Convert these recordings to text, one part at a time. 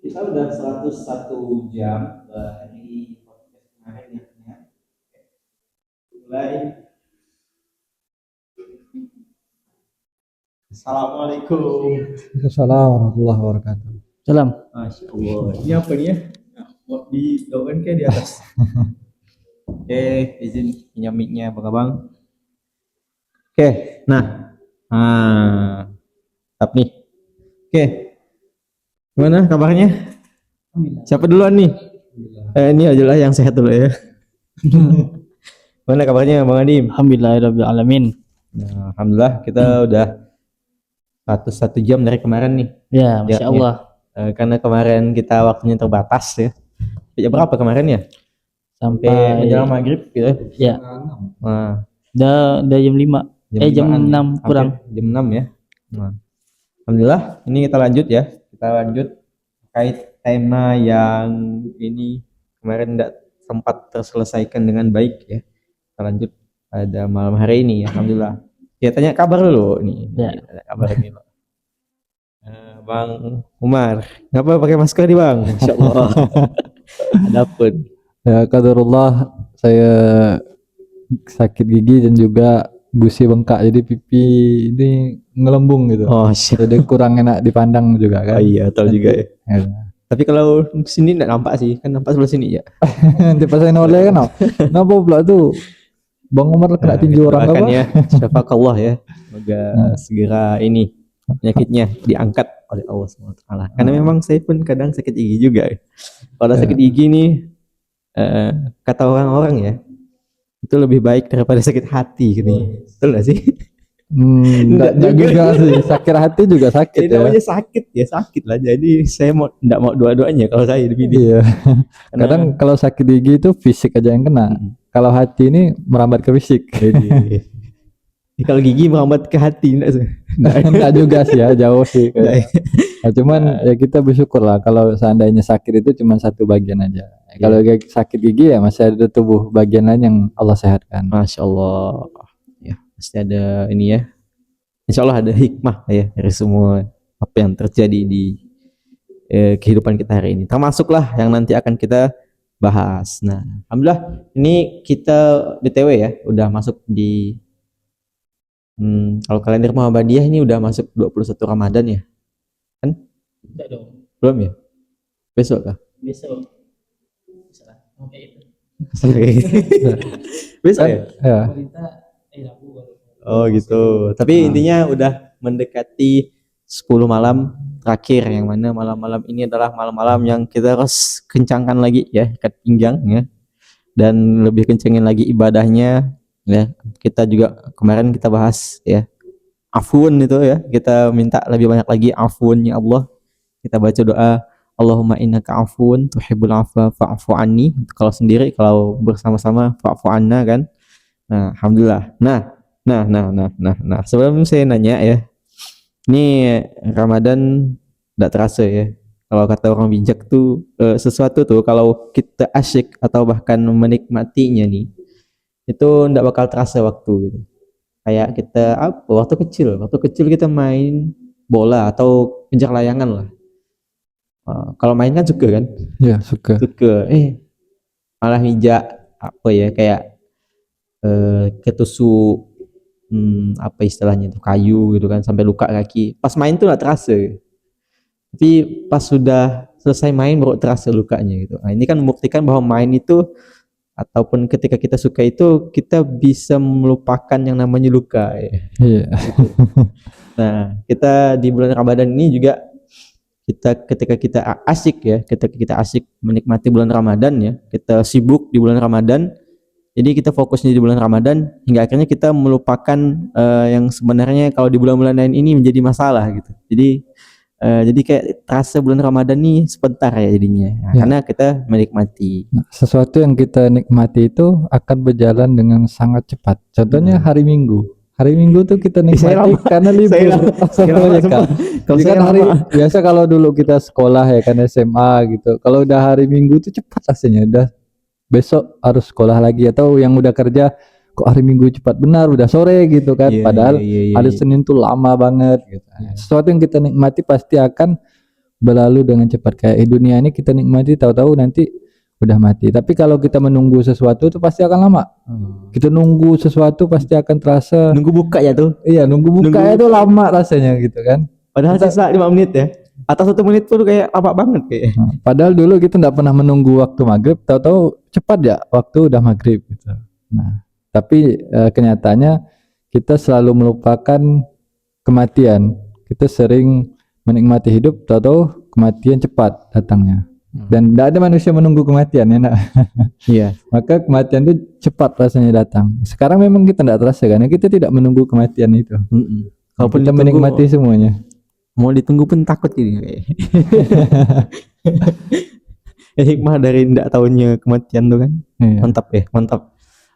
Kita udah 101 jam dari podcast kemarin ya. Mulai. Assalamualaikum. Assalamualaikum warahmatullahi wabarakatuh. Salam. Masya Allah. Ini apa nih ya? Nah, mau didoakan kayak di atas. Oke, izin pinjam mic-nya Bang. Oke, nah. Tap nih. Oke. Gimana kabarnya? Siapa duluan nih? Ini aja lah yang sehat dulu ya. Gimana kabarnya Bang Adim? Alhamdulillahirabbil alamin. Nah, alhamdulillah kita udah 101 jam dari kemarin nih. Ya, Masya Allah. Karena kemarin kita waktunya terbatas ya. Jam berapa kemarin ya? Sampai menjelang maghrib gitu. Ya. Nah, Udah jam 5. Jam 6 kurang. Jam 6 ya. Nah, alhamdulillah ini kita lanjut ya. Kita lanjut terkait tema yang ini kemarin tidak sempat terselesaikan dengan baik ya. Kita lanjut pada malam hari ini ya. Alhamdulillah. Ya tanya kabar dulu nih. Ya. Ada kabar nih, Bang. Bang Umar, ngapa pakai masker nih Bang? Insyaallah. Adapun. Ya qadarullah, saya sakit gigi dan juga gusi bengkak, jadi pipi ini ngelembung gitu. Oh, siap. Jadi kurang enak dipandang juga kan. Oh iya, tahu juga ya. Ya. Tapi kalau sini enggak nampak sih, kan nampak sebelah sini ya. Nanti pas saya noleh kan, kenapa pula tuh Bang Umar kena tinju orang apa? Ya, syafakallah ya. Semoga segera ini penyakitnya diangkat oleh Allah SWT. Karena memang saya pun kadang sakit gigi juga. Kalau sakit gigi nih, kata orang-orang ya, itu lebih baik daripada sakit hati gitu. Betul gak sih? Enggak juga sih, sakit hati juga sakit Jadi ya. namanya sakit ya sakit lah. Jadi saya enggak mau dua-duanya kalau saya di video. Iya. Kadang kalau sakit gigi itu fisik aja yang kena. Kalau hati ini merambat ke fisik. Jadi, kalau gigi merambat ke hati Enggak juga sih ya, jauh sih. Nah, cuman ya kita bersyukur lah kalau seandainya sakit itu cuma satu bagian aja. Kalau sakit gigi ya masih ada tubuh bagian lain yang Allah sehatkan. Masya Allah. Ya, pasti ada ini ya. Insya Allah ada hikmah ya dari semua apa yang terjadi di kehidupan kita hari ini. Termasuklah yang nanti akan kita bahas. Nah, alhamdulillah ini kita BTW ya udah masuk di kalau kalender Muhammadiyah ini udah masuk 21 Ramadan ya. Kan? Enggak dong. Belum ya? Besok kah? Besok. Salah. Oke itu. Besok ya? Ya. Pemerintah Oh gitu. Tapi intinya udah mendekati 10 malam terakhir, yang mana malam-malam ini adalah malam-malam yang kita harus kencangkan lagi ya, ikat pinggang ya. Dan lebih kencengin lagi ibadahnya ya. Kita juga kemarin kita bahas ya. Afun itu ya. Kita minta lebih banyak lagi afunnya Allah. Kita baca doa Allahumma innaka afun tuhibbul afwa fa'fu anni. Kalau sendiri, kalau bersama-sama fa'fu anna kan. Nah, alhamdulillah. Nah, sebelum saya nanya ya. Ini Ramadan enggak terasa ya. Kalau kata orang bijak tuh sesuatu tuh kalau kita asyik atau bahkan menikmatinya nih, itu enggak bakal terasa waktu gitu. Kayak kita waktu kecil kita main bola atau kejar layangan lah. Kalau main kan suka kan? Ya, suka. Malah injak apa ya, kayak ketusuk apa istilahnya itu, kayu gitu kan, sampai luka kaki. Pas main tuh enggak terasa. Tapi pas sudah selesai main baru terasa lukanya gitu. Nah, ini kan membuktikan bahwa main itu ataupun ketika kita suka itu kita bisa melupakan yang namanya luka ya. Iya. Nah, kita di bulan Ramadan ini juga ketika kita asik menikmati bulan Ramadan ya, kita sibuk di bulan Ramadan. Jadi kita fokusnya di bulan Ramadan hingga akhirnya kita melupakan yang sebenarnya kalau di bulan-bulan lain ini menjadi masalah gitu. Jadi kayak terasa bulan Ramadan nih sebentar ya jadinya. Nah, Ya. karena kita menikmati. Sesuatu yang kita nikmati itu akan berjalan dengan sangat cepat. Contohnya hari Minggu. Hari Minggu tuh kita nikmati karena libur. Saya lama, Ya kan? Kalau Jadi saya kan hari lama. biasa kalau dulu kita sekolah ya kan SMA gitu. Kalau udah hari Minggu tuh cepat rasanya. Udah besok harus sekolah lagi, atau yang udah kerja kok hari Minggu cepat benar udah sore gitu kan. Padahal hari Senin tuh lama banget gitu. Sesuatu yang kita nikmati pasti akan berlalu dengan cepat. Kayak dunia ini kita nikmati, tahu-tahu nanti udah mati. Tapi kalau kita menunggu sesuatu itu pasti akan lama. Kita nunggu sesuatu pasti akan terasa. Nunggu buka ya tuh. Iya, nunggu buka itu lama rasanya gitu kan. Padahal sisa 5 menit ya. Atau 1 menit pun kayak lama banget kayak. Padahal dulu kita nggak pernah menunggu waktu maghrib, tahu-tahu cepat ya waktu udah maghrib gitu. Nah, tapi kenyataannya kita selalu melupakan kematian. Kita sering menikmati hidup, tahu-tahu kematian cepat datangnya. Dan tidak ada manusia menunggu kematian ya nak. Iya. Maka kematian itu cepat rasanya datang. Sekarang memang kita tidak terasa karena kita tidak menunggu kematian itu. Kalaupun Kita ditunggu, menikmati semuanya. mau ditunggu pun takut ini kayak. Hikmah dari tidak tahunya kematian tuh kan. Iya. Mantap ya, mantap.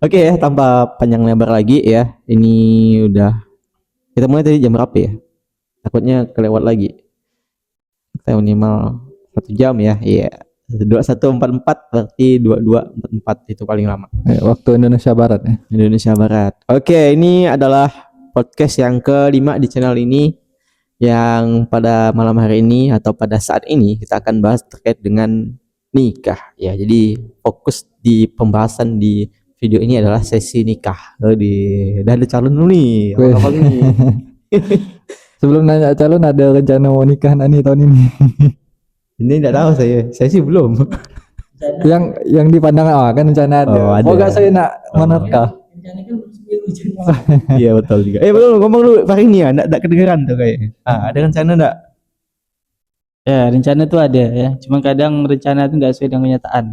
Oke ya, tanpa panjang lebar lagi ya. Ini udah kita mulai tadi jam berapa ya? Takutnya kelewat lagi. Kita minimal 1 jam ya. Iya. 21.44 berarti 22.44 itu paling lama. Waktu Indonesia Barat ya. Indonesia Barat. Oke, ini adalah podcast yang kelima di channel ini. Yang pada malam hari ini atau pada saat ini kita akan bahas terkait dengan nikah ya. Jadi fokus di pembahasan di video ini adalah sesi nikah. Udah ada calon dulu nih. Apa nih? Sebelum nanya calon, ada rencana mau nikah nih tahun ini? Ini enggak tahu saya sih belum. yang dipandang kan rencana ada. Oh, ada. Moga saya nak menerka. Iya betul juga. Belum ngomong dulu hari ini ya, enggak kedengeran tuh kayaknya. Ada rencana enggak? Ya, rencana tuh ada ya. Cuma kadang rencana itu enggak sesuai dengan kenyataan.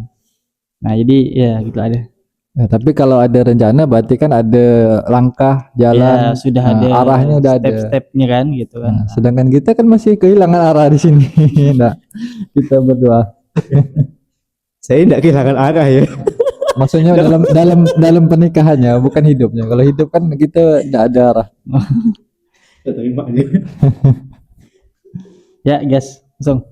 Nah, jadi ya gitu ada. Ya, tapi kalau ada rencana berarti kan ada langkah jalan. Ya, sudah ada arahnya udah ada. Step-stepnya kan gitu kan. Nah, sedangkan kita kan masih kehilangan arah di sini. Nah, kita berdua. Saya enggak kehilangan arah ya. Maksudnya dalam pernikahannya, bukan hidupnya. Kalau hidup kan kita enggak ada arah. Terima aja. Ya, guys, langsung.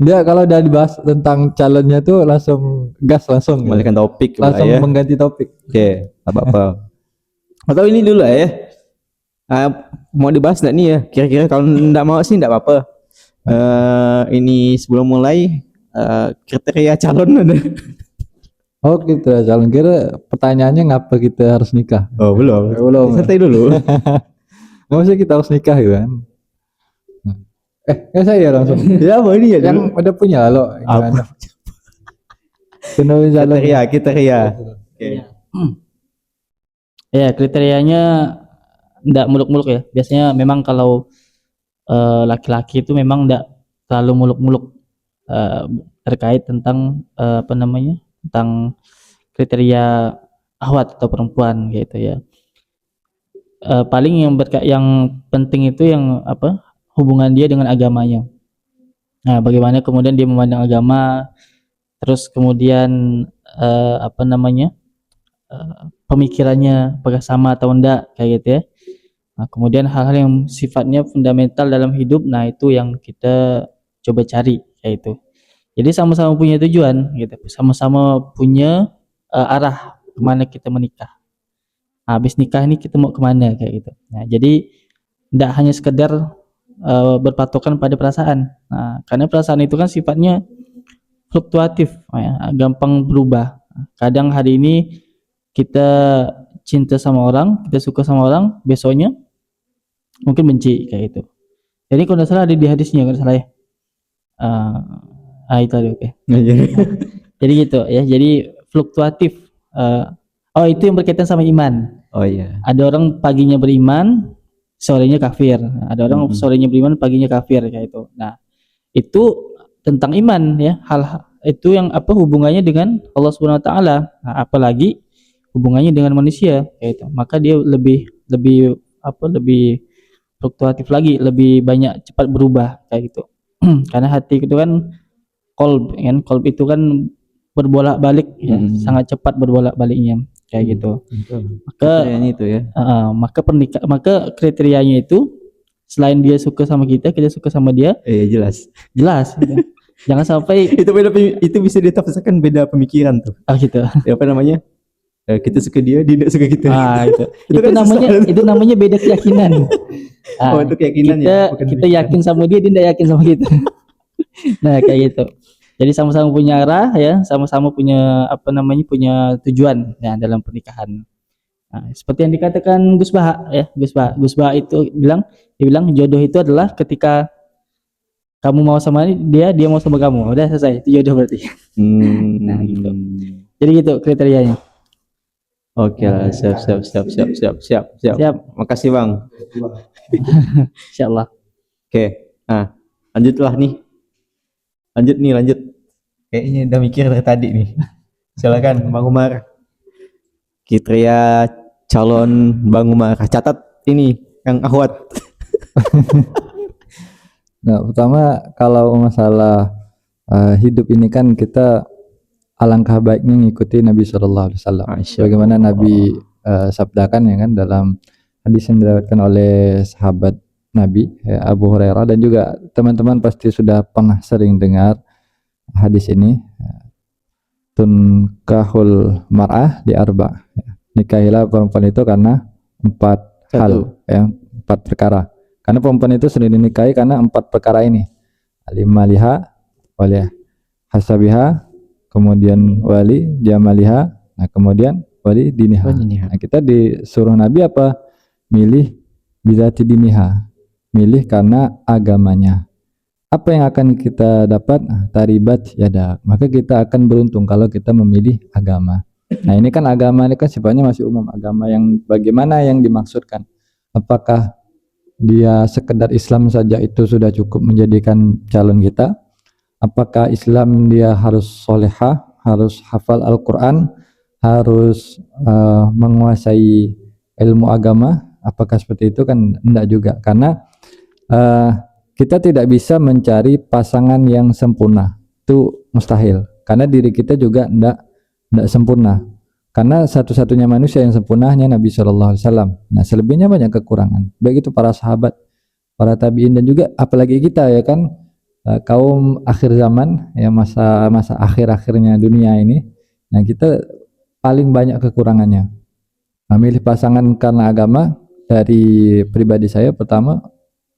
Dia kalau udah dibahas tentang calonnya tuh langsung gas langsung. Kembalikan topik Langsung ya. mengganti topik. Oke, apa-apa. Atau ini dulu ya. Mau dibahas enggak nih ya? Kira-kira kalau enggak mau sih enggak apa-apa. Ini sebelum mulai kriteria calon ada. Oh gitu ya, calon. Kira pertanyaannya ngapa kita harus nikah? Oh, belum. Belum. Santai dulu. Nggak usah kita harus nikah gitu kan? Saya langsung. Ya, apa ini ya? Yang udah punya lo. Apa? Kenal calon. Kriteria. Oke. Ya, kriterianya enggak muluk-muluk ya. Biasanya memang kalau laki-laki itu memang enggak terlalu muluk-muluk terkait tentang tentang kriteria ahwat atau perempuan gitu ya. Paling yang penting itu yang hubungan dia dengan agamanya. Nah, bagaimana kemudian dia memandang agama, terus kemudian pemikirannya apakah sama atau enggak kayak gitu ya. Nah, kemudian hal-hal yang sifatnya fundamental dalam hidup, nah itu yang kita coba cari kayak itu. Jadi sama-sama punya tujuan gitu, sama-sama punya arah kemana kita menikah. Nah, habis nikah ini kita mau kemana kayak gitu. Nah, jadi tidak hanya sekedar berpatokan pada perasaan. Nah, karena perasaan itu kan sifatnya fluktuatif, ya, gampang berubah. Kadang hari ini kita cinta sama orang, kita suka sama orang, besoknya mungkin benci kayak gitu. Jadi kalau tidak salah ada di hadisnya, kalau salah ya. Itu ada oke. Jadi gitu ya. Jadi fluktuatif. Itu yang berkaitan sama iman. Oh iya. Ada orang paginya beriman, sorenya kafir. Ada orang sorenya beriman, paginya kafir kayak itu. Nah, itu tentang iman ya. Hal itu yang hubungannya dengan Allah Subhanahu wa taala. Nah, apalagi hubungannya dengan manusia kayak itu. Maka dia lebih fluktuatif lagi, lebih banyak cepat berubah kayak gitu. Karena hati itu kan kolb itu kan berbolak-balik ya, sangat cepat berbolak-baliknya kayak gitu. Maka itu ya. Maka kriterianya itu selain dia suka sama kita suka sama dia. Jelas. Gitu. Jangan sampai itu bisa ditafsirkan beda pemikiran tuh. Gitu. Apa namanya? Kita suka dia tidak suka kita. Itu Itu kan namanya susah. itu namanya beda keyakinan. Oh, itu keyakinan kita ya, bukan kita pikiran. yakin sama dia tidak yakin sama kita. Nah, kayak gitu. Jadi sama-sama punya arah ya, sama-sama punya apa namanya, punya tujuan ya dalam pernikahan. Nah, seperti yang dikatakan Gus Baha ya, Gus Baha itu dia bilang jodoh itu adalah ketika kamu mau sama dia, dia mau sama kamu. Udah selesai, itu jodoh berarti. Nah, gitu. Jadi gitu kriterianya. Oke lah, siap. Siap, Makasih Bang. insyaallah. Oke, nah lanjutlah nih. Lanjut. Kayaknya udah mikir dari tadi nih. Silakan Bang Umar. Kriteria calon Bang Umar. Catat ini Kang Ahwat. Nah, pertama kalau masalah hidup ini kan kita alangkah baiknya ngikuti Nabi Shallallahu Alaihi Wasallam. Masya Bagaimana Allah. Nabi sabdakan ya kan dalam hadis yang diriwayatkan oleh sahabat Nabi Abu Hurairah, dan juga teman-teman pasti sudah pernah sering dengar hadis ini. Tunkahul mar'ah di arba. Nikahilah perempuan itu karena 4 hal ya, 4 perkara. Karena perempuan itu sering dinikahi karena 4 perkara ini. Alimaliha, wali hasabiha, kemudian wali jamaliha, nah kemudian wali diniha. Nah, kita disuruh Nabi apa? Milih bizati diniha, milih karena agamanya. Apa yang akan kita dapat? Taribat yada, maka kita akan beruntung kalau kita memilih agama. Nah, ini kan agama ini kan sifatnya masih umum. Agama yang bagaimana yang dimaksudkan? Apakah dia sekedar Islam saja itu sudah cukup menjadikan calon kita? Apakah Islam dia harus solehah, harus hafal Al-Quran, harus menguasai ilmu agama? Apakah seperti itu? Kan enggak juga, karena kita tidak bisa mencari pasangan yang sempurna, itu mustahil, karena diri kita juga enggak sempurna, karena satu-satunya manusia yang sempurna hanya Nabi Shallallahu Alaihi Wasallam. Nah, selebihnya banyak kekurangan, baik itu para sahabat, para tabiin, dan juga apalagi kita ya kan, kaum akhir zaman ya, masa akhir-akhirnya dunia ini. Nah, kita paling banyak kekurangannya. Nah, milih pasangan karena agama, dari pribadi saya pertama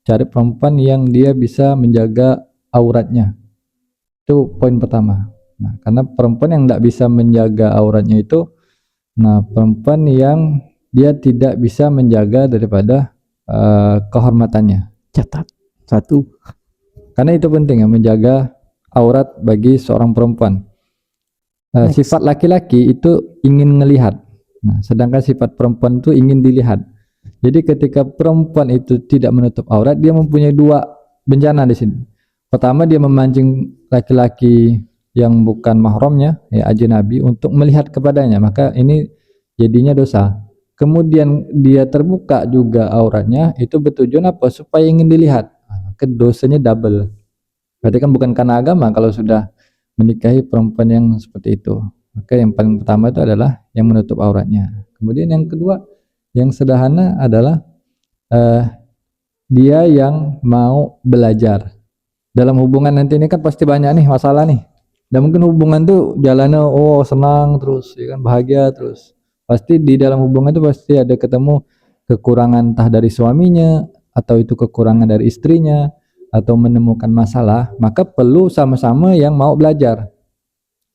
cari perempuan yang dia bisa menjaga auratnya, itu poin pertama. Nah, karena perempuan yang tidak bisa menjaga auratnya itu, nah perempuan yang dia tidak bisa menjaga daripada kehormatannya. Catat 1. Karena itu penting ya, menjaga aurat bagi seorang perempuan. Sifat laki-laki itu ingin melihat, nah sedangkan sifat perempuan itu ingin dilihat. Jadi ketika perempuan itu tidak menutup aurat, dia mempunyai 2 bencana di sini. Pertama, dia memancing laki-laki yang bukan mahramnya, ya ajnabi, untuk melihat kepadanya, maka ini jadinya dosa. Kemudian dia terbuka juga auratnya, itu bertujuan apa? Supaya ingin dilihat. Dosanya double. Berarti kan bukan karena agama kalau sudah menikahi perempuan yang seperti itu. Maka yang paling pertama itu adalah yang menutup auratnya. Kemudian yang kedua, yang sederhana adalah dia yang mau belajar. Dalam hubungan nanti ini kan pasti banyak nih masalah nih. Dan mungkin hubungan tuh jalannya senang terus, ya kan, bahagia terus. Pasti di dalam hubungan itu pasti ada ketemu kekurangan entah dari suaminya, atau itu kekurangan dari istrinya, atau menemukan masalah. Maka perlu sama-sama yang mau belajar,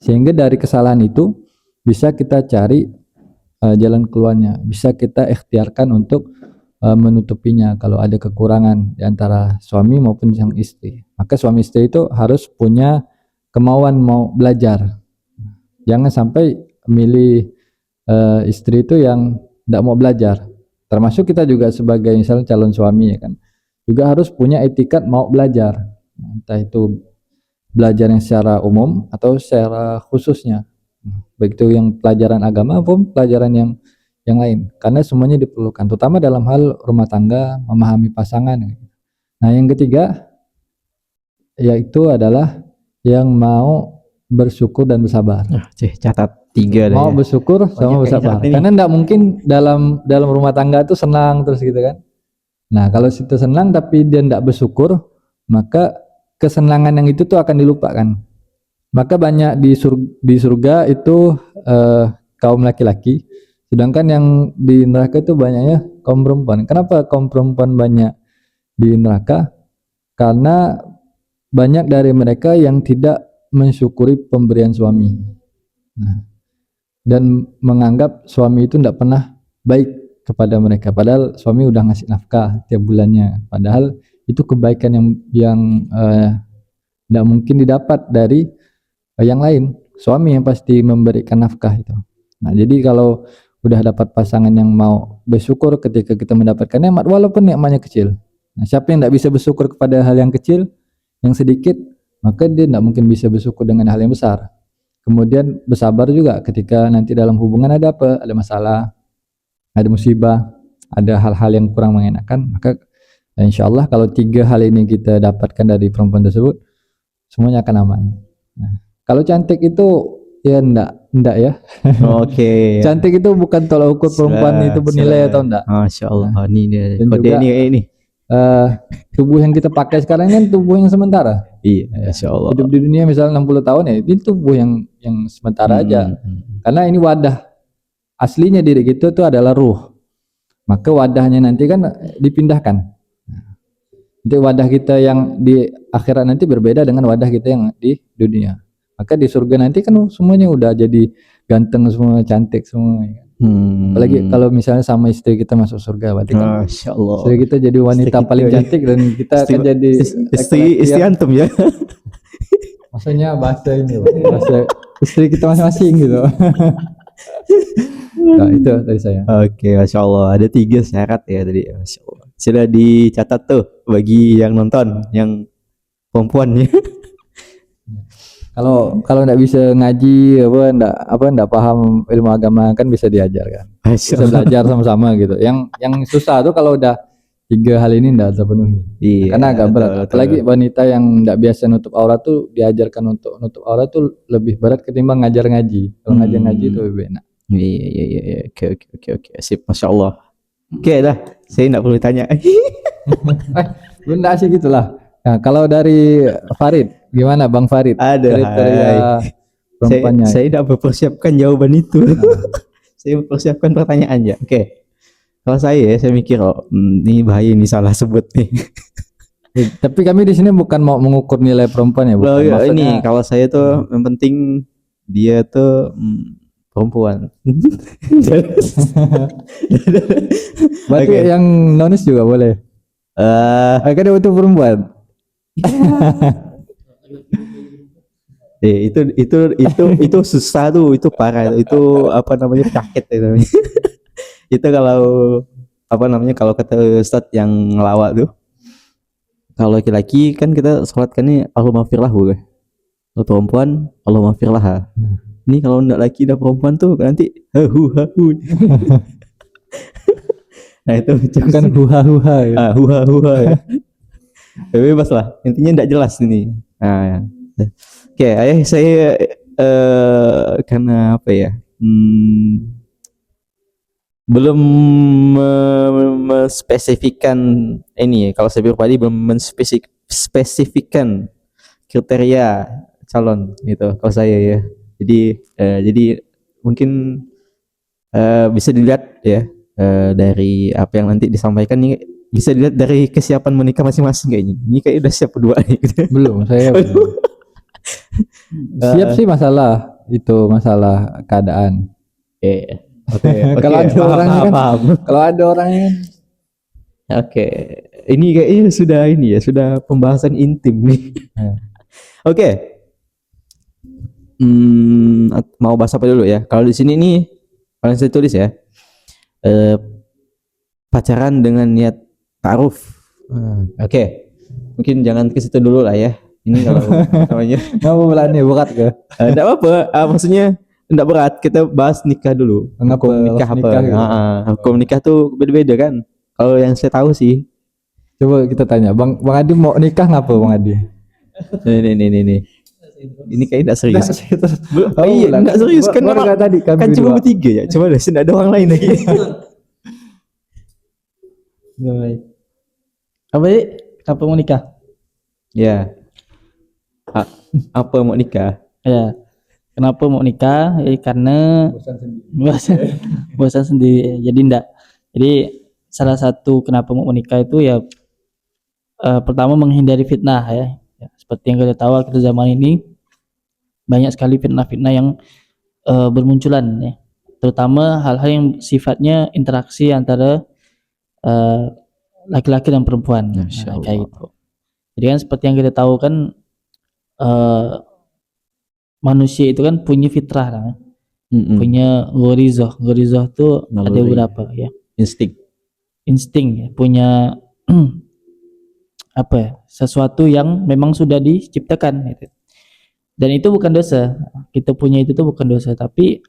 sehingga dari kesalahan itu bisa kita cari jalan keluarnya, bisa kita ikhtiarkan untuk menutupinya kalau ada kekurangan di antara suami maupun sang istri. Maka suami istri itu harus punya kemauan mau belajar. Jangan sampai milih istri itu yang tidak mau belajar. Termasuk kita juga sebagai misalnya calon suami ya kan, juga harus punya etikat mau belajar. Entah itu belajar yang secara umum atau secara khususnya, baik itu yang pelajaran agama maupun pelajaran yang lain, karena semuanya diperlukan, terutama dalam hal rumah tangga, memahami pasangan. Nah, yang ketiga yaitu adalah yang mau bersyukur dan bersabar. Catat 3 Mau bersyukur sama bersabar, karena tidak mungkin dalam rumah tangga itu senang terus gitu kan. Nah, kalau situ senang tapi dia tidak bersyukur, maka kesenangan yang itu tuh akan dilupakan. Maka banyak di surga itu kaum laki-laki, sedangkan yang di neraka itu banyaknya kaum perempuan. Kenapa kaum perempuan banyak di neraka? Karena banyak dari mereka yang tidak mensyukuri pemberian suami. Nah, dan menganggap suami itu tidak pernah baik kepada mereka, padahal suami udah ngasih nafkah tiap bulannya, padahal itu kebaikan yang tidak mungkin didapat dari yang lain. Suami yang pasti memberikan nafkah itu. Nah, jadi kalau udah dapat pasangan yang mau bersyukur ketika kita mendapatkan nikmat walaupun nikmatnya kecil. Nah, siapa yang tidak bisa bersyukur kepada hal yang kecil, yang sedikit, maka dia tidak mungkin bisa bersyukur dengan hal yang besar. Kemudian bersabar juga ketika nanti dalam hubungan ada apa, ada masalah, ada musibah, ada hal-hal yang kurang mengenakan, maka insya Allah kalau 3 hal ini kita dapatkan dari perempuan tersebut, semuanya akan aman. Nah, kalau cantik itu ya enggak ya. Oke. Cantik itu bukan tolak ukur perempuan itu bernilai atau enggak. Masya Allah. Nah, Ini dia. dan Kode juga, ini. Tubuh yang kita pakai sekarang kan tubuh yang sementara. Iya, Masya Allah. Hidup di dunia misalnya 60 tahun ya, ini tubuh yang sementara aja. Karena ini wadah. Aslinya diri kita itu adalah ruh. Maka wadahnya nanti kan dipindahkan. Nanti wadah kita yang di akhirat nanti berbeda dengan wadah kita yang di dunia. Maka di surga nanti kan semuanya udah jadi ganteng semua, cantik semua. Apalagi kalau misalnya sama istri kita masuk surga, berarti kan Masya Allah. istri kita jadi wanita Istri paling kita, cantik dan kita akan jadi istri antum ya. maksudnya bahasa ini, bahasa istri kita masing-masing gitu. Nah, itu dari saya. Oke, Masya Allah. Ada 3 syarat ya tadi. Masya Allah. Sudah dicatat tuh bagi yang nonton, yang perempuan ya. Kalau nggak bisa ngaji nggak paham ilmu agama kan bisa diajarkan. Masya Bisa belajar sama-sama gitu. Yang susah tuh kalau udah 3 hal ini nggak terpenuhi. Iya, Karena agak berat. betul. Apalagi wanita yang nggak biasa nutup aurat tuh diajarkan untuk nutup aurat tuh lebih berat ketimbang ngajar ngaji. Kalau ngajar ngaji itu lebih enak. Iya. Oke. Sip, Masya Allah. Oke dah, saya nggak perlu tanya. Bunda sih gitulah. Nah, kalau dari Farid, gimana Bang Farid? Ada. Kriteria perempuannya. Saya tidak mempersiapkan jawaban itu. Saya mempersiapkan pertanyaan aja. Oke. Kalau saya mikir ini bahaya ini salah sebut nih. Tapi kami di sini bukan mau mengukur nilai perempuan ya, bukan. Loh, ini kalau saya tuh yang penting dia tuh perempuan. Berarti Oke. yang nonis juga boleh. Kan dia butuh perempuan. Itu susah tuh, itu parah, itu apa namanya penyakit itu. Itu kalau apa namanya kalau kata Ustadz yang ngelawak tuh, kalau laki-laki kan kita sholat kan nih Allahumma firlahu, kalau perempuan Allahumma firlaha. Ini kalau enggak laki dan perempuan tuh nanti hahu. Nah itu Kan huha-huha ya. huha ya. Bebas lah, intinya enggak jelas ini. Nah, oke, ayah saya karena apa ya? Belum menspesifikkan ini ya. Kalau saya pribadi belum menspesifikkan kriteria calon gitu. Kalau saya ya. Jadi mungkin bisa dilihat ya dari apa yang nanti disampaikan nih, bisa dilihat dari kesiapan menikah masing-masing kayaknya. Ini kayak udah siap berdua nih. Belum, saya belum. Siap sih masalah keadaan. Oke. Kalau ada orangnya kan, paham. kalau ada orangnya kan. Oke. Ini kayaknya sudah pembahasan intim nih. Oke. Mau bahas apa dulu ya? Kalau di sini nih, kalau saya tulis ya, pacaran dengan niat ta'aruf. Oke. Mungkin jangan ke situ dulu lah ya. Ini kalau namanya. Nggak mau belani berat ke? Enggak apa-apa. Maksudnya enggak berat. Kita bahas nikah dulu. Kenapa Hukum nikah harus apa? nikah gitu? Hukum nikah tuh beda-beda kan. Kalau yang saya tahu sih. Coba kita tanya, Bang Adi mau nikah ngapa Bang Adi? Nih. Ini kayak tidak serius. Oh, iya, enggak serius kan. Orang tadi Kan cuma bertiga ya. Coba deh, tidak ada orang lain lagi. Apa sih? Kapan mau nikah? Ya. Apa mau nikah? Ya. Kenapa mau nikah? Karena bosan sendiri. Jadi enggak. Jadi salah satu kenapa mau menikah itu ya pertama menghindari fitnah ya. Ya, seperti yang kita tahu akhir zaman ini banyak sekali fitnah-fitnah yang bermunculan ya. Terutama hal-hal yang sifatnya interaksi antara eh, laki-laki dan perempuan. Masya Kayak Allah. gitu. Jadi kan seperti yang kita tahu kan eh, manusia itu kan punya fitrah kan, punya gorizoh. Gorizoh itu ada Naluri. beberapa ya. Insting. Ya, punya apa ya, sesuatu yang memang sudah diciptakan gitu. Dan itu bukan dosa, kita punya itu tuh bukan dosa, tapi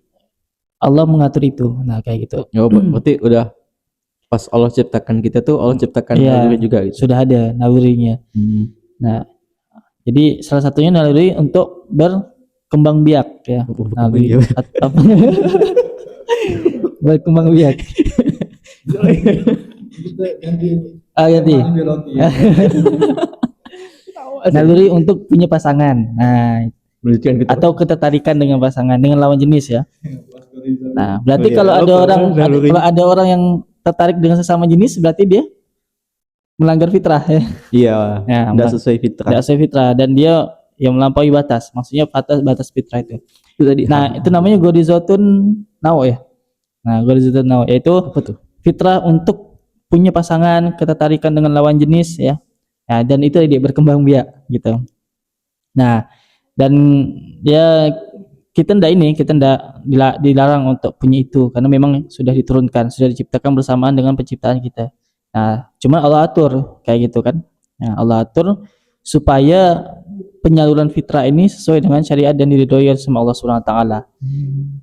Allah mengatur itu. Nah kayak gitu. Oh, berarti udah pas Allah ciptakan kita tuh Allah ciptakan Iya, naluri juga gitu. sudah ada nalurinya. Nah jadi salah satunya naluri untuk berkembang biak ya. Naluri apa? Berkembang biak. Ganti. Naluri untuk punya pasangan. Nah, Menunjukkan kita. atau ketertarikan dengan pasangan dengan lawan jenis ya. Nah, berarti Oh iya, kalau ada apa? orang Naluri. kalau ada orang yang tertarik dengan sesama jenis berarti dia melanggar fitrah ya. Iya, Ya, enggak sesuai fitrah. Tidak sesuai fitrah dan dia yang melampaui batas. Maksudnya batas fitrah itu. Itu tadi. Nah, itu namanya gorizotun naw ya. Nah, gorizotun naw yaitu apa tuh? fitrah untuk punya pasangan, ketertarikan dengan lawan jenis ya. Nah, dan itu dia berkembang biak gitu. Nah, dan ya kita ndak dilarang untuk punya itu karena memang sudah diturunkan, sudah diciptakan bersamaan dengan penciptaan kita. Nah, cuma Allah atur kayak gitu kan. Nah, Allah atur supaya penyaluran fitrah ini sesuai dengan syariat dan diridhoi sama Allah Subhanahu wa taala.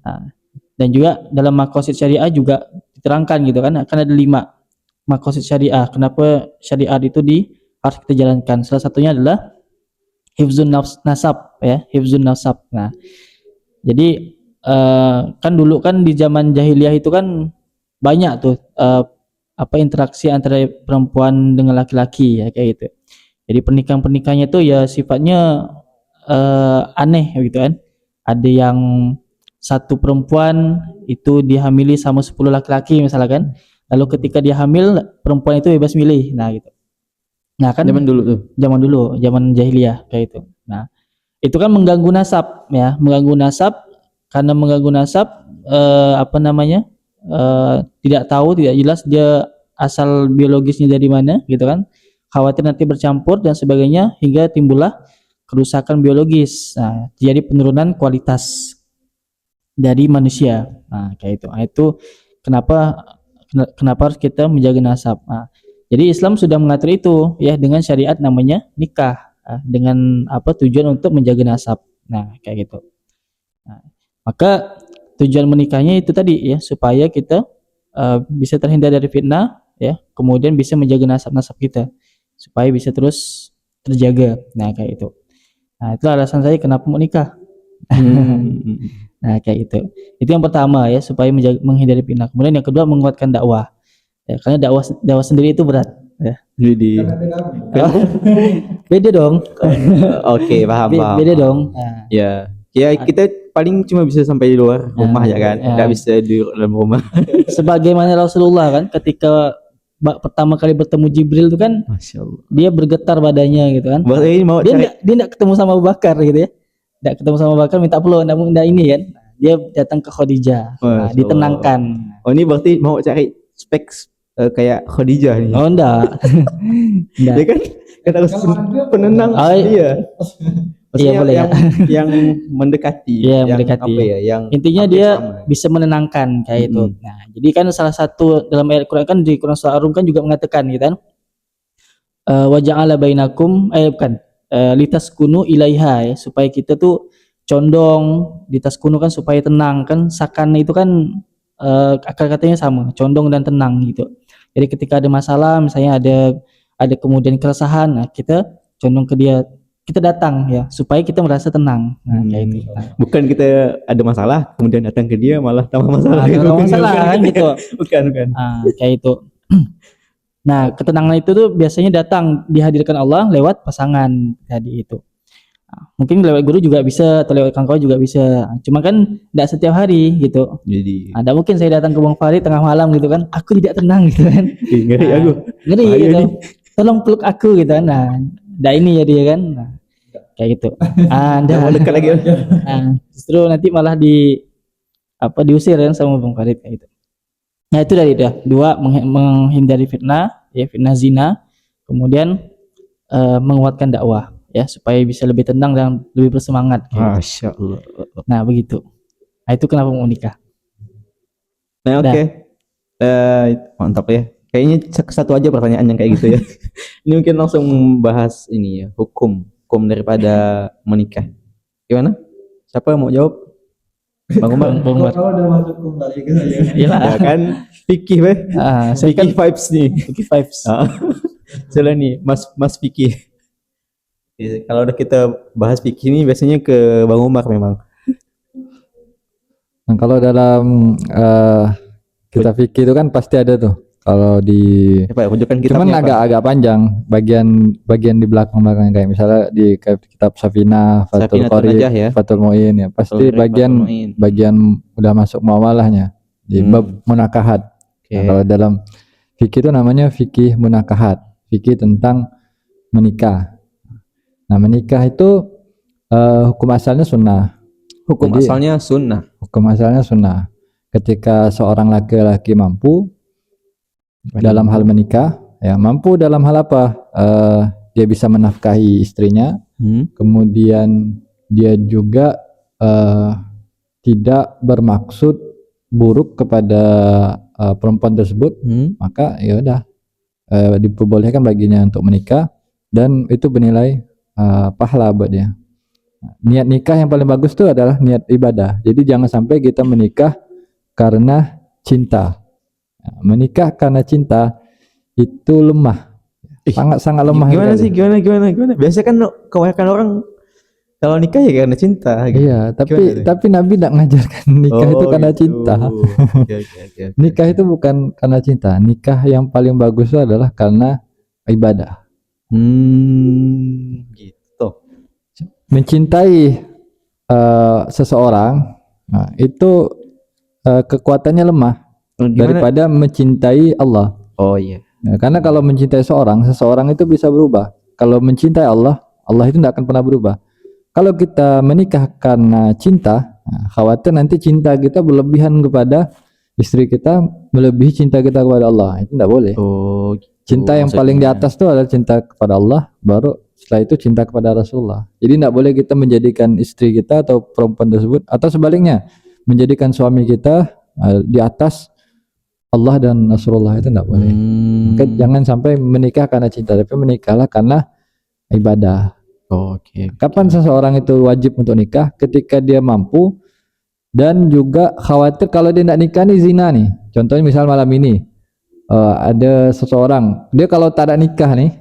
Nah, dan juga dalam maqasid syariah juga diterangkan gitu kan, akan ada 5 maqasid syariah. Kenapa syariat itu harus kita jalankan? Salah satunya adalah hifzun nasab ya, hifzun nasab. Nah, jadi kan dulu kan di zaman jahiliyah itu kan banyak tuh interaksi antara perempuan dengan laki-laki ya kayak gitu. Jadi pernikahannya tuh ya sifatnya aneh gitu kan. Ada yang satu perempuan itu dihamili sama 10 laki-laki misalnya kan. Lalu ketika dia hamil perempuan itu bebas milih. Nah gitu. Nah kan Zaman dulu tuh. Zaman jahiliyah kayak itu. Nah, itu kan mengganggu nasab ya, mengganggu nasab karena mengganggu nasab tidak tahu, tidak jelas dia asal biologisnya dari mana gitu kan. Khawatir nanti bercampur dan sebagainya hingga timbullah kerusakan biologis. Nah, jadi penurunan kualitas dari manusia. Nah, kayak itu. Nah, itu kenapa harus kita menjaga nasab. Nah, jadi Islam sudah mengatur itu ya dengan syariat namanya nikah. Nah, dengan tujuan untuk menjaga nasab. Nah, kayak gitu. Nah, maka tujuan menikahnya itu tadi ya supaya kita bisa terhindar dari fitnah ya, kemudian bisa menjaga nasab-nasab kita supaya bisa terus terjaga. Nah, kayak itu. Nah, itu alasan saya kenapa mau nikah. Nah, kayak itu. Itu yang pertama ya, supaya menghindari fitnah. Kemudian yang kedua menguatkan dakwah. Ya, karena dakwah sendiri itu berat ya. Jadi Beda dong. Oke, paham. Beda dong. Nah, Ya. Ya kita paling cuma bisa sampai di luar rumah ya kan. Enggak bisa di dalam rumah. Sebagaimana Rasulullah kan ketika pertama kali bertemu Jibril itu kan Masya Allah. dia bergetar badannya gitu kan. Berarti ini mau Dia enggak ketemu sama Abu Bakar gitu ya. Enggak ketemu sama Abu Bakar minta peluk, enggak ini kan. Dia datang ke Khadijah. Nah, ditenangkan. Oh, ini berarti mau cari spek kayak Khadijah nih. Oh, enggak. Dia kan harus penenang dia. Iya boleh yang mendekati. Iya, mendekati. Apa ya? Yang intinya dia bisa menenangkan kayak itu. Nah, jadi kan salah satu dalam ayat Quran kan di Quran surah Ar-Rum kan juga mengatakan gitu kan. Wa ja'ala bainakum litaskunu ilaiha ya, supaya kita tuh condong ditaskunu kan supaya tenang kan. Sakan itu kan akar katanya sama, condong dan tenang gitu. Jadi ketika ada masalah misalnya ada kemudian keresahan, nah kita condong ke dia, kita datang ya supaya kita merasa tenang. Nah, kayak itu. Nah, bukan kita ada masalah kemudian datang ke dia malah tambah masalah. Tambah masalah kan gitu. Bukan. Nah, kayak itu. Nah, ketenangan itu tuh biasanya datang dihadirkan Allah lewat pasangan tadi itu. Mungkin lewat guru juga bisa atau lewat kawan-kawan juga bisa. Cuma kan tidak setiap hari gitu. Jadi Ada mungkin saya datang ke Bang Farid tengah malam gitu kan, aku tidak tenang gitu kan. ngeri aku. Ngeri Bahaya gitu. nih. Tolong peluk aku gitu kan. Nah, ini ya dia kan. Nah, kayak gitu. Nggak mau dekat lagi. Nah, justru nanti malah diusir kan sama Bang Farid kayak gitu. Nah, itu dari dia. Dua, menghindari fitnah, ya fitnah zina. Kemudian menguatkan dakwah ya supaya bisa lebih tenang dan lebih bersemangat kayak gitu. Masya Allah. Nah, begitu. Nah, itu kenapa mau nikah. Nah, oke. Mantap ya. Kayaknya satu aja pertanyaan yang kayak gitu ya. Ini mungkin langsung bahas ini ya, hukum daripada menikah. Gimana? Siapa yang mau jawab? Bang Umar. Bang Umar. Kalau udah masuk kembali ke saya. Iyalah. Ya kan, fikih weh. Saya kan Fikih vibes nih. Fikih vibes. Soalnya nih, Mas Fikih. Kalau udah kita bahas fikih ini biasanya ke Bang Umar memang. Nah, kalau dalam kita fikih itu kan pasti ada tuh. Kalau di Apa ya, rujukan kitabnya cuman apa? agak panjang bagian di belakang kayak misalnya di kitab Safinah, Fathul Safinatun Qorib, Najah ya. Fathul Mu'in ya. Pasti Fathul Mu'in. bagian udah masuk muamalahnya di bab munakahat. Oke. Nah, kalau dalam fikih itu namanya fikih munakahat, fikih tentang menikah. Nah, menikah itu hukum asalnya sunnah. Hukum Jadi, asalnya sunnah. hukum asalnya sunnah. Ketika seorang laki-laki mampu dalam hal menikah, ya mampu dalam hal apa? Dia bisa menafkahi istrinya, kemudian dia juga tidak bermaksud buruk kepada perempuan tersebut, maka ya udah diperbolehkan baginya untuk menikah dan itu bernilai pahala buat dia. Niat nikah yang paling bagus itu adalah niat ibadah. Jadi jangan sampai kita menikah karena cinta. Menikah karena cinta itu lemah. Sangat lemah. Gimana sekali. sih? Gimana? Biasanya kan kebanyakan orang kalau nikah ya karena cinta. Gitu. Iya, tapi Nabi tidak mengajarkan nikah itu karena cinta. Okay. Nikah itu bukan karena cinta. Nikah yang paling bagus itu adalah karena ibadah. Gitu. Mencintai seseorang, nah, itu kekuatannya lemah daripada mencintai Allah. Oh iya. Nah, karena kalau mencintai seseorang itu bisa berubah. Kalau mencintai Allah, Allah itu tidak akan pernah berubah. Kalau kita menikah karena cinta, nah, khawatir nanti cinta kita berlebihan kepada istri kita, melebihi cinta kita kepada Allah. Itu tidak boleh. Oh, gitu. Cinta yang paling di atas itu adalah cinta kepada Allah, baru setelah itu cinta kepada Rasulullah. Jadi tidak boleh kita menjadikan istri kita atau perempuan tersebut, atau sebaliknya menjadikan suami kita di atas Allah dan Rasulullah, itu tidak boleh. Maka jangan sampai menikah karena cinta, tapi menikahlah karena ibadah. Oke. Kapan seseorang itu wajib untuk nikah? Ketika dia mampu, dan juga khawatir kalau dia tidak nikah nih zina nih. Contohnya misal malam ini ada seseorang, dia kalau tak ada nikah nih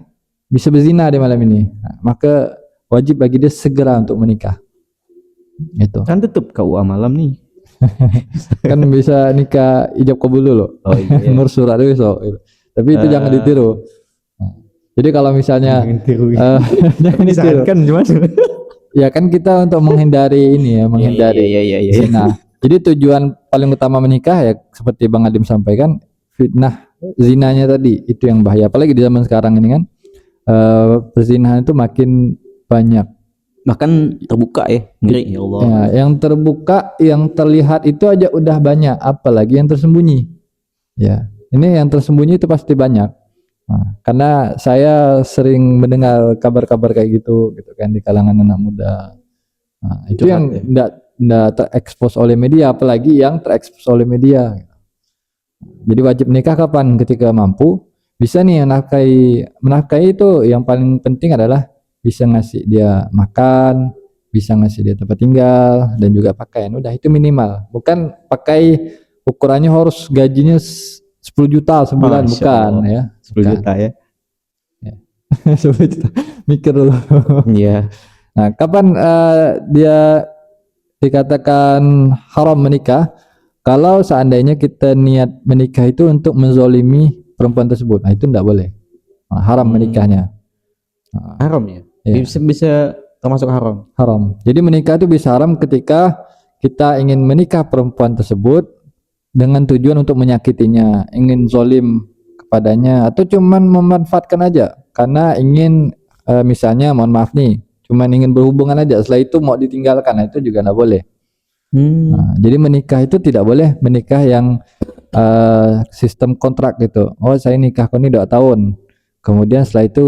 bisa berzina di malam ini. Nah, maka wajib bagi dia segera untuk menikah. Itu. Kan tutup KUA malam nih. Kan bisa nikah ijab kabul dulu. Oh iya. Ngurus surat dulu so. Tapi itu jangan ditiru. Jadi kalau misalnya jangan ditiru. Kan gimana? Ya kan kita untuk menghindari ini ya, menghindari zina. Jadi tujuan paling utama menikah ya seperti Bang Adim sampaikan, fitnah zinanya tadi itu yang bahaya. Apalagi di zaman sekarang ini kan perzinahan itu makin banyak. Bahkan terbuka ya. Ngeri ya Allah. Ya, yang terbuka, yang terlihat itu aja udah banyak, apalagi yang tersembunyi. Ya, ini yang tersembunyi itu pasti banyak. Nah, karena saya sering mendengar kabar-kabar kayak gitu kan di kalangan anak muda. Nah, itu yang tidak terekspos oleh media, apalagi yang terekspos oleh media. Jadi wajib nikah kapan? Ketika mampu. Bisa nih menafkahi itu yang paling penting adalah bisa ngasih dia makan, bisa ngasih dia tempat tinggal dan juga pakaian. Udah itu minimal. Bukan pakai ukurannya harus gajinya 10 juta sebulan, bukan ya. 10 juta ya. 10 juta. Mikir dulu. Iya. Nah, kapan dia dikatakan haram menikah? Kalau seandainya kita niat menikah itu untuk menzolimi perempuan tersebut, nah itu tidak boleh. Nah, haram menikahnya. Haram ya. Ya. Bisa termasuk haram. Haram. Jadi menikah itu bisa haram ketika kita ingin menikah perempuan tersebut dengan tujuan untuk menyakitinya, ingin zolim kepadanya, atau cuman memanfaatkan aja karena ingin misalnya mohon maaf nih, cuman ingin berhubungan aja, setelah itu mau ditinggalkan, nah, itu juga nggak boleh. Nah, jadi menikah itu tidak boleh menikah yang sistem kontrak gitu. Oh saya nikah kau ini 2 tahun, kemudian setelah itu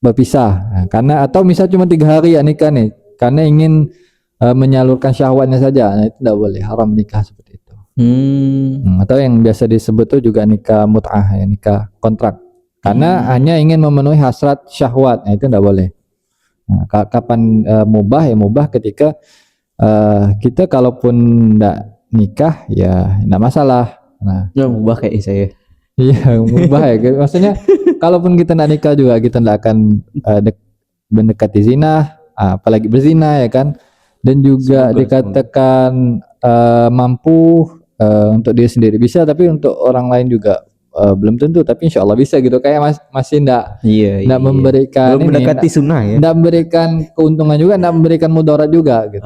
berpisah. Nah, karena atau misal cuma 3 hari ya nikah nih, karena ingin menyalurkan syahwatnya saja, nah, itu tidak boleh, haram nikah seperti itu. Atau yang biasa disebut tuh juga nikah mut'ah ya, nikah kontrak. Karena hanya ingin memenuhi hasrat syahwat, nah, itu tidak boleh. Nah, kapan mubah ya mubah ketika kita kalaupun tidak nikah ya tidak masalah. Nah, Ya mubah kayak saya. iya mubah ya. Maksudnya kalaupun kita tidak nikah juga kita tidak akan mendekati zina, apalagi berzina ya kan. Dan juga Semoga. dikatakan mampu untuk diri sendiri bisa, tapi untuk orang lain juga belum tentu. Tapi insya Allah bisa gitu. Kayak masih tidak Iya. memberikan Belum mendekati sunnah ya. tidak memberikan keuntungan juga, tidak memberikan mudarat juga gitu.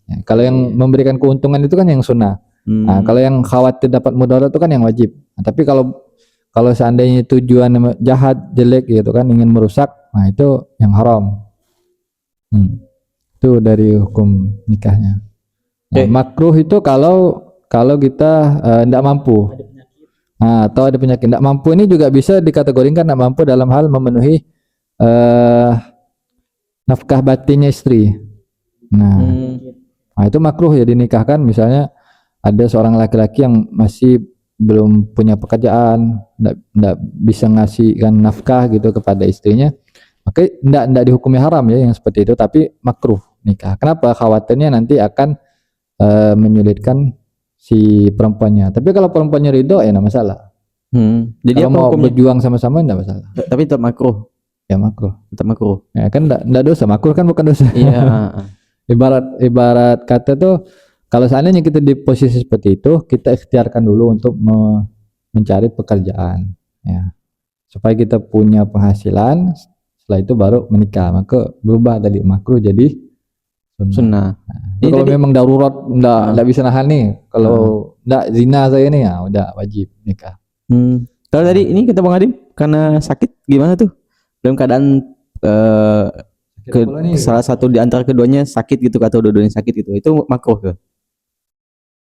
Ya, kalau yang memberikan keuntungan itu kan yang sunnah. Nah, kalau yang khawatir dapat mudarat itu kan yang wajib. Nah, tapi kalau seandainya tujuan jahat, jelek gitu kan, ingin merusak, nah itu yang haram. Itu dari hukum nikahnya. Nah, makruh itu kalau kita tidak mampu. Nah, atau ada penyakit tidak mampu, ini juga bisa dikategorikan tidak mampu dalam hal memenuhi nafkah batinnya istri. Nah, itu makruh ya dinikahkan. Misalnya ada seorang laki-laki yang masih belum punya pekerjaan, tidak bisa ngasihkan nafkah gitu kepada istrinya, maka tidak dihukumi haram ya yang seperti itu, tapi makruh nikah. Kenapa? Khawatirnya nanti akan menyulitkan si perempuannya. Tapi kalau perempuannya ridho ya tidak masalah. Jadi kalau apa mau hukumnya? berjuang sama-sama tidak masalah. Tapi tetap makruh. Ya makruh. Tetap makruh. Ya kan tidak dosa, makruh kan bukan dosa. Iya. Ibarat kata tuh, kalau seandainya kita di posisi seperti itu, kita ikhtiarkan dulu untuk mencari pekerjaan, ya, supaya kita punya penghasilan. Setelah itu baru menikah, maka berubah dari makruh jadi sunnah. Nah, kalau memang darurat nggak bisa nahan nih, kalau nggak zina saya nih, ya udah wajib nikah. Kalau tadi ini kata Bang Adim karena sakit gimana tuh? Dalam keadaan salah satu di antara keduanya sakit gitu atau dua-duanya sakit gitu, itu makruh ke?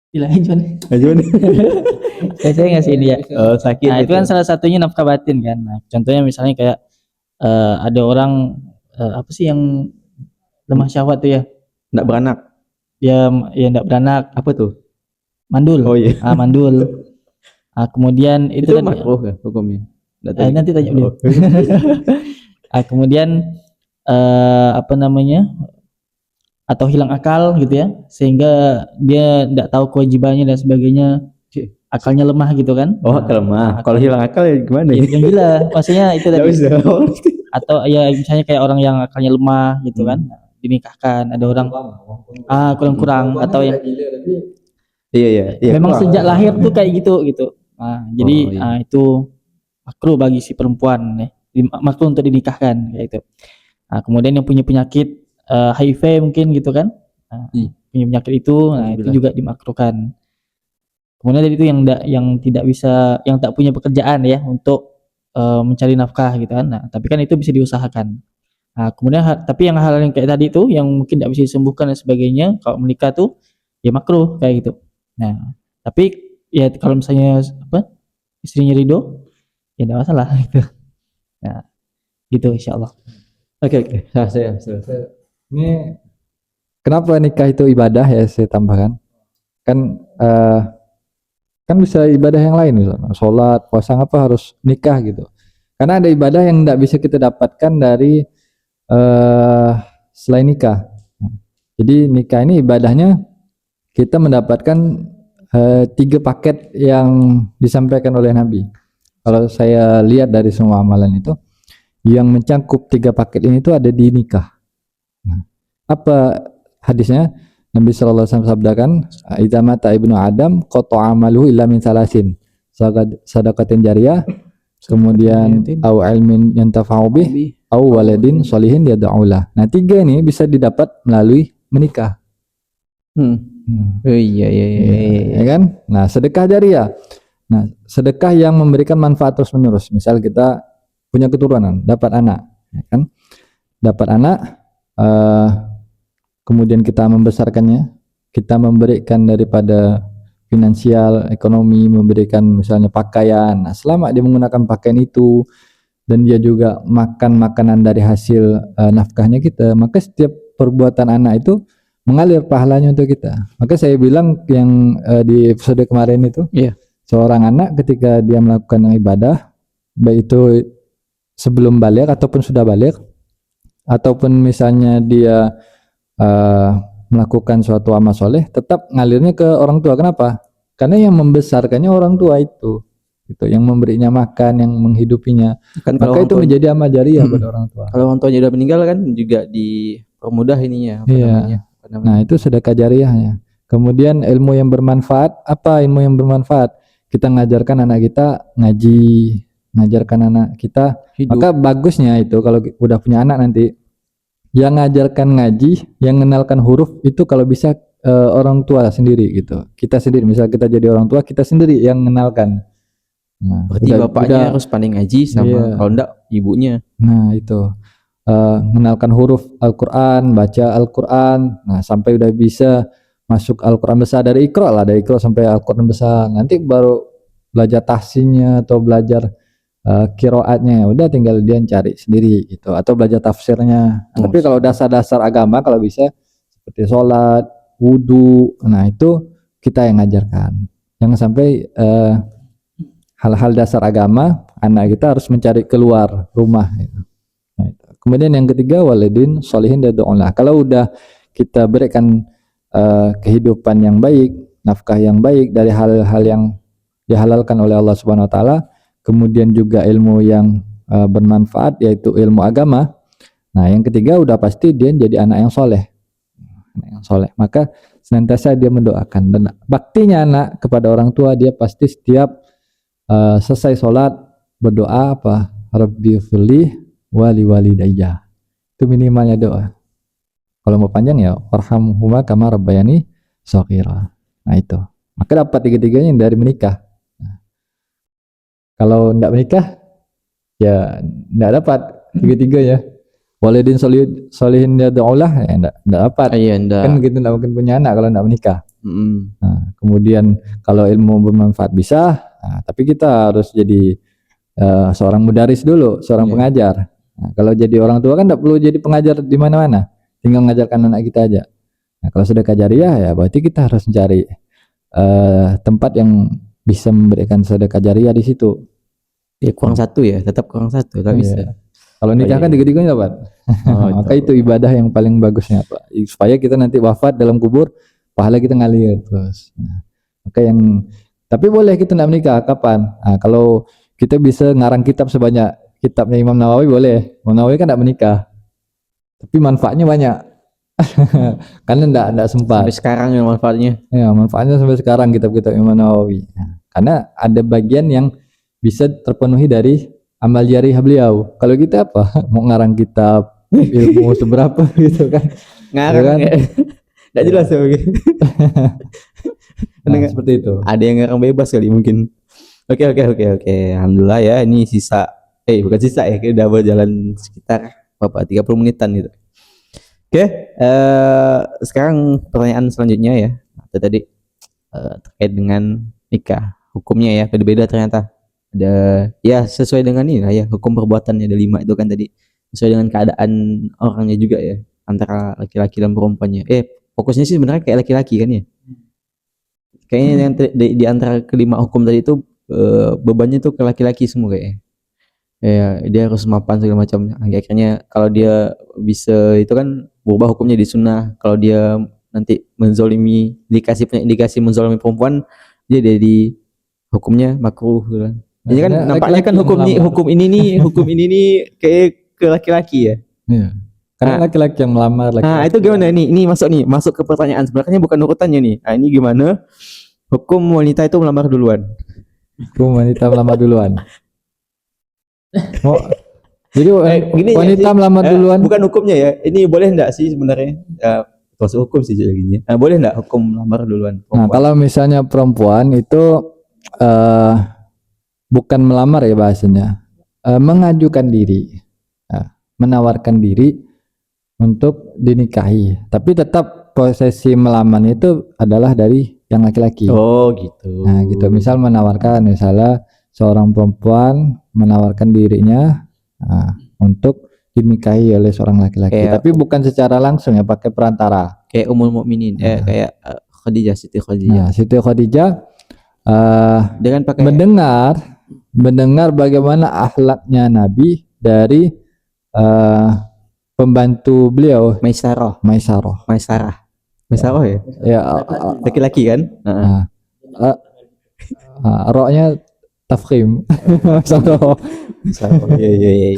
Dilanjut. Saya ngasih ini ya. Sakit. Nah, itu kan salah satunya nafkah batin kan. Nah, contohnya misalnya kayak ada orang apa sih yang lemah syahwat tuh ya? Nggak beranak. Ya nggak beranak. Apa tuh? Mandul. Oh iya. Mandul. Kemudian itu Itu kan makruh ya hukumnya. nanti tanya dulu. Kemudian apa namanya? Atau hilang akal gitu ya, sehingga dia tidak tahu kewajibannya dan sebagainya, akalnya lemah gitu kan. Akal lemah. Kalau hilang akal ya gimana ya? Yang gila, maksudnya itu tadi. Atau ya misalnya kayak orang yang akalnya lemah gitu kan, dinikahkan. Ada orang kurang atau yang iya. memang sejak lahir tuh kayak gitu. Jadi itu makruh bagi si perempuan ya. Makruh untuk dinikahkan kayak itu. Kemudian yang punya penyakit HIV mungkin gitu kan, punya penyakit itu, itu juga dimakruhkan. Kemudian dari itu yang tidak bisa, yang tak punya pekerjaan ya untuk mencari nafkah gitu kan. Nah, tapi kan itu bisa diusahakan. Nah, kemudian tapi yang hal yang kayak tadi itu yang mungkin tidak bisa disembuhkan dan sebagainya, kalau menikah tuh ya makruh kayak gitu. Nah, tapi ya kalau misalnya istrinya ridho, ya tidak masalah gitu. Nah, gitu insyaallah. Oke. Saya. Ini kenapa nikah itu ibadah ya, saya tambahkan. Kan bisa ibadah yang lain, misalnya sholat, puasa, apa harus nikah gitu. Karena ada ibadah yang tidak bisa kita dapatkan dari selain nikah. Jadi nikah ini ibadahnya kita mendapatkan 3 paket yang disampaikan oleh Nabi. Kalau saya lihat dari semua amalan itu, yang mencangkup 3 paket ini tuh ada di nikah. Nah, apa hadisnya? Nabi sallallahu alaihi wasallam sabdakan, "Idza mata ibnu Adam qata'a amaluhu illa min salasin. Sadaqatin jariyah kemudian au ilmin yantafa'u bih, au waladin sholihin yad'ulah. Nah, 3 ini bisa didapat melalui menikah. Oh iya iya iya. Ya kan? Nah, sedekah jariah. Nah, sedekah yang memberikan manfaat terus menerus. Misal kita punya keturunan, dapat anak, ya kan? Dapat anak, kemudian kita membesarkannya, kita memberikan daripada finansial, ekonomi, memberikan misalnya pakaian. Nah, selama dia menggunakan pakaian itu dan dia juga makan makanan dari hasil nafkahnya kita, maka setiap perbuatan anak itu mengalir pahalanya untuk kita. Maka saya bilang yang di episode kemarin itu, seorang anak ketika dia melakukan ibadah, baik itu sebelum balik ataupun sudah balik, ataupun misalnya dia melakukan suatu amal soleh, tetap ngalirnya ke orang tua. Kenapa? Karena yang membesarkannya orang tua itu yang memberinya makan, yang menghidupinya. Kan maka itu menjadi amal jariah pada orang tua. Kalau orang tuanya udah meninggal kan juga dipermudah ininya. Nah, itu sedekah jariahnya. Kemudian ilmu yang bermanfaat. Apa ilmu yang bermanfaat? Kita ngajarkan anak kita ngaji, ngajarkan anak kita hidup. Maka bagusnya itu kalau udah punya anak nanti, yang ngajarkan ngaji, yang mengenalkan huruf itu kalau bisa orang tua sendiri gitu. Kita sendiri, misal kita jadi orang tua, kita sendiri yang mengenalkan. Nah, berarti bapaknya harus pandai ngaji sama kalau enggak ibunya. Nah, itu mengenalkan huruf Al-Quran, baca Al-Quran. Nah, sampai udah bisa masuk Al-Quran besar dari Iqra lah, dari Iqra sampai Al-Quran besar. Nanti baru belajar tahsinnya atau belajar qiraatnya, udah tinggal dia cari sendiri gitu, atau belajar tafsirnya. Tapi kalau dasar-dasar agama kalau bisa seperti sholat, wudu, nah itu kita yang ngajarkan. Jangan sampai hal-hal dasar agama anak kita harus mencari keluar rumah gitu. Nah, itu. Kemudian yang ketiga, waladin sholihin yad'ulah. Kalau udah kita berikan kehidupan yang baik, nafkah yang baik dari hal-hal yang dihalalkan oleh Allah Subhanahu wa taala, kemudian juga ilmu yang bermanfaat yaitu ilmu agama. Nah, yang ketiga udah pasti dia jadi anak yang soleh. Anak yang soleh. Maka senantiasa dia mendoakan, dan baktinya anak kepada orang tua, dia pasti setiap selesai sholat berdoa apa? Rabbighfirli wali walidayya. Itu minimalnya doa. Kalau mau panjang ya warhamhuma kama rabbayani shaghira. Nah, itu. Maka dapat tiga-tiganya dari menikah. Kalau enggak menikah ya enggak dapat tiga-tiga ya. Waladin sholihin yad'ulah ya enggak dapat. Kan gitu, enggak mungkin punya anak kalau enggak menikah. Nah, kemudian kalau ilmu bermanfaat bisa, nah, tapi kita harus jadi seorang mudaris dulu, seorang pengajar. Nah, kalau jadi orang tua kan enggak perlu jadi pengajar di mana-mana, tinggal mengajarkan anak kita aja. Nah, kalau sedekah jariah ya berarti kita harus mencari tempat yang bisa memberikan sedekah jariah di situ. Ya kurang satu ya, tetap kurang satu, tak bisa. Kalau nikah kan tiga-tiganya dapat. Maka itu ibadah yang paling bagusnya, Pak. Supaya kita nanti wafat dalam kubur, pahala kita ngalir terus. Nah, maka yang tapi boleh kita enggak menikah kapan? Nah, kalau kita bisa ngarang kitab sebanyak kitabnya Imam Nawawi boleh. Imam Nawawi kan enggak menikah. Tapi manfaatnya banyak. Karena enggak sempat. Sampai sekarang ya manfaatnya. Ya, manfaatnya sampai sekarang kitab-kitab Imam Nawawi. Nah, karena ada bagian yang bisa terpenuhi dari amal jariah beliau. Kalau kita apa? Mau ngarang kitab ilmu seberapa gitu kan? Ngarang kan? Enggak jelas ya begitu. Nah, seperti itu. Ada yang ngarang bebas kali mungkin. Oke. Alhamdulillah ya, ini sisa bukan sisa ya, kita udah berjalan sekitar 30 menitan gitu. Oke, sekarang pertanyaan selanjutnya ya. Tadi terkait dengan nikah, hukumnya ya beda-beda ternyata. Ada ya sesuai dengan ini lah ya, hukum perbuatannya ada 5 itu kan tadi, sesuai dengan keadaan orangnya juga ya, antara laki-laki dan perempuannya. Fokusnya sih sebenarnya kayak laki-laki kan ya. Kayaknya yang di antara kelima hukum tadi itu bebannya tuh ke laki-laki semua kayaknya. Ya, dia harus mapan segala macam. Akhirnya kalau dia bisa itu kan berubah hukumnya di sunnah. Kalau dia nanti menzolimi, indikasi menzolimi perempuan, dia jadi hukumnya makruh gitu kan. Jadi kan nampaknya kan hukum ini nih kayak ke laki-laki ya. Iya. Karena laki-laki yang melamar laki-laki. Nah, itu gimana nih? Ini masuk ke pertanyaan sebenarnya bukan urutannya nih. Nah, ini gimana? Hukum wanita itu melamar duluan. Hukum wanita melamar duluan. Oh, jadi Gini ya wanita sih, melamar duluan. bukan hukumnya ya. Ini boleh enggak sih sebenarnya? Masuk hukum sih jadi gini. Boleh enggak hukum lamar duluan Nah, perempuan? kalau misalnya perempuan itu eh, bukan melamar ya bahasanya, mengajukan diri, Nah, menawarkan diri untuk dinikahi. Tapi tetap prosesi melamar itu adalah dari yang laki-laki. Oh gitu. Nah, gitu. Misal menawarkan, misalnya seorang perempuan menawarkan dirinya untuk dinikahi oleh seorang laki-laki. Kayak- Tapi bukan secara langsung ya, pakai perantara. Kayak Ummul Mukminin, kayak Khadijah, Siti Khadijah. Nah, Siti Khadijah Dengan pakai mendengar bagaimana akhlaknya Nabi dari pembantu beliau Maisarah, Maisarah. Maisarah ya, Ya, laki-laki kan? roknya tafkhim. Maisarah. Maisarah, iya.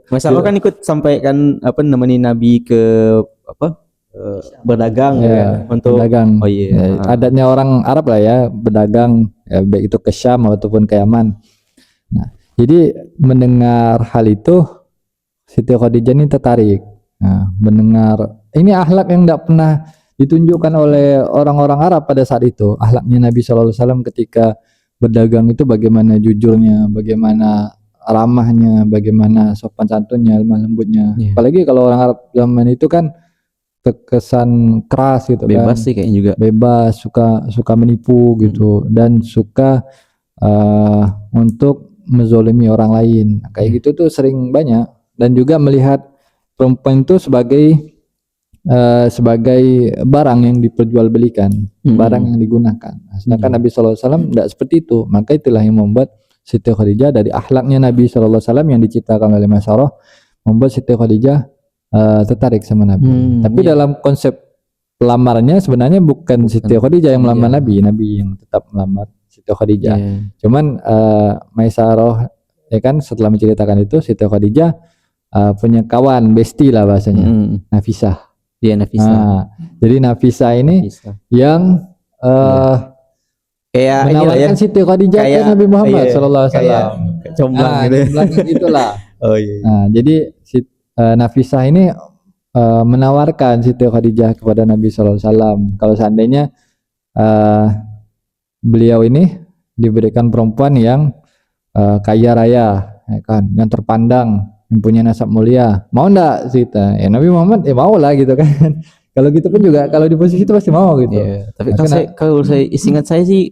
Maisarah kan ikut sampai kan apa nemenin Nabi ke apa berdagang Ya, ya, untuk berdagang. Oh iya. Ya, adatnya orang Arab lah ya, berdagang ya, baik itu ke Syam ataupun ke Yaman. Nah, jadi mendengar hal itu Siti Khadijah ini tertarik. Nah, mendengar ini akhlak yang tidak pernah ditunjukkan oleh orang-orang Arab pada saat itu. Akhlaknya Nabi SAW ketika berdagang itu bagaimana jujurnya, bagaimana ramahnya, bagaimana sopan santunnya, lemah lembutnya. Iya. Apalagi kalau orang Arab zaman itu kan terkesan keras gitu, Bebas kan. sih kayaknya juga. Bebas, suka menipu gitu, dan suka untuk menzolimi orang lain. Kayak gitu tuh sering banyak. Dan juga melihat perempuan itu sebagai barang yang diperjualbelikan, barang yang digunakan. Sedangkan Nabi SAW tidak seperti itu. Maka itulah yang membuat Siti Khadijah, dari akhlaknya Nabi SAW yang diciptakan oleh Maisarah, membuat Siti Khadijah tertarik sama Nabi. Tapi dalam konsep pelamarnya sebenarnya bukan Siti Khadijah yang melamar Nabi yang tetap melamar Siti Khadijah. Cuman Maisarah ya kan, setelah menceritakan itu, Siti Khadijah punya kawan, bestie lah bahasanya, Nafisah. Iya, Nafisah. Jadi Nafisah ini yang kayak menawarkan Siti Khadijah ke Nabi Muhammad SAW. Comblang gitu. Itulah. Oh iya. Nah, jadi Nafisah ini menawarkan Siti Khadijah kepada Nabi SAW. Kalau seandainya beliau ini diberikan perempuan yang kaya raya, ya kan, yang terpandang, yang punya nasab mulia, mau ndak Sita? Ya Nabi Muhammad mau lah gitu kan. Kalau gitu pun juga kalau di posisi itu pasti mau gitu. Tapi kalau saya ingat saya sih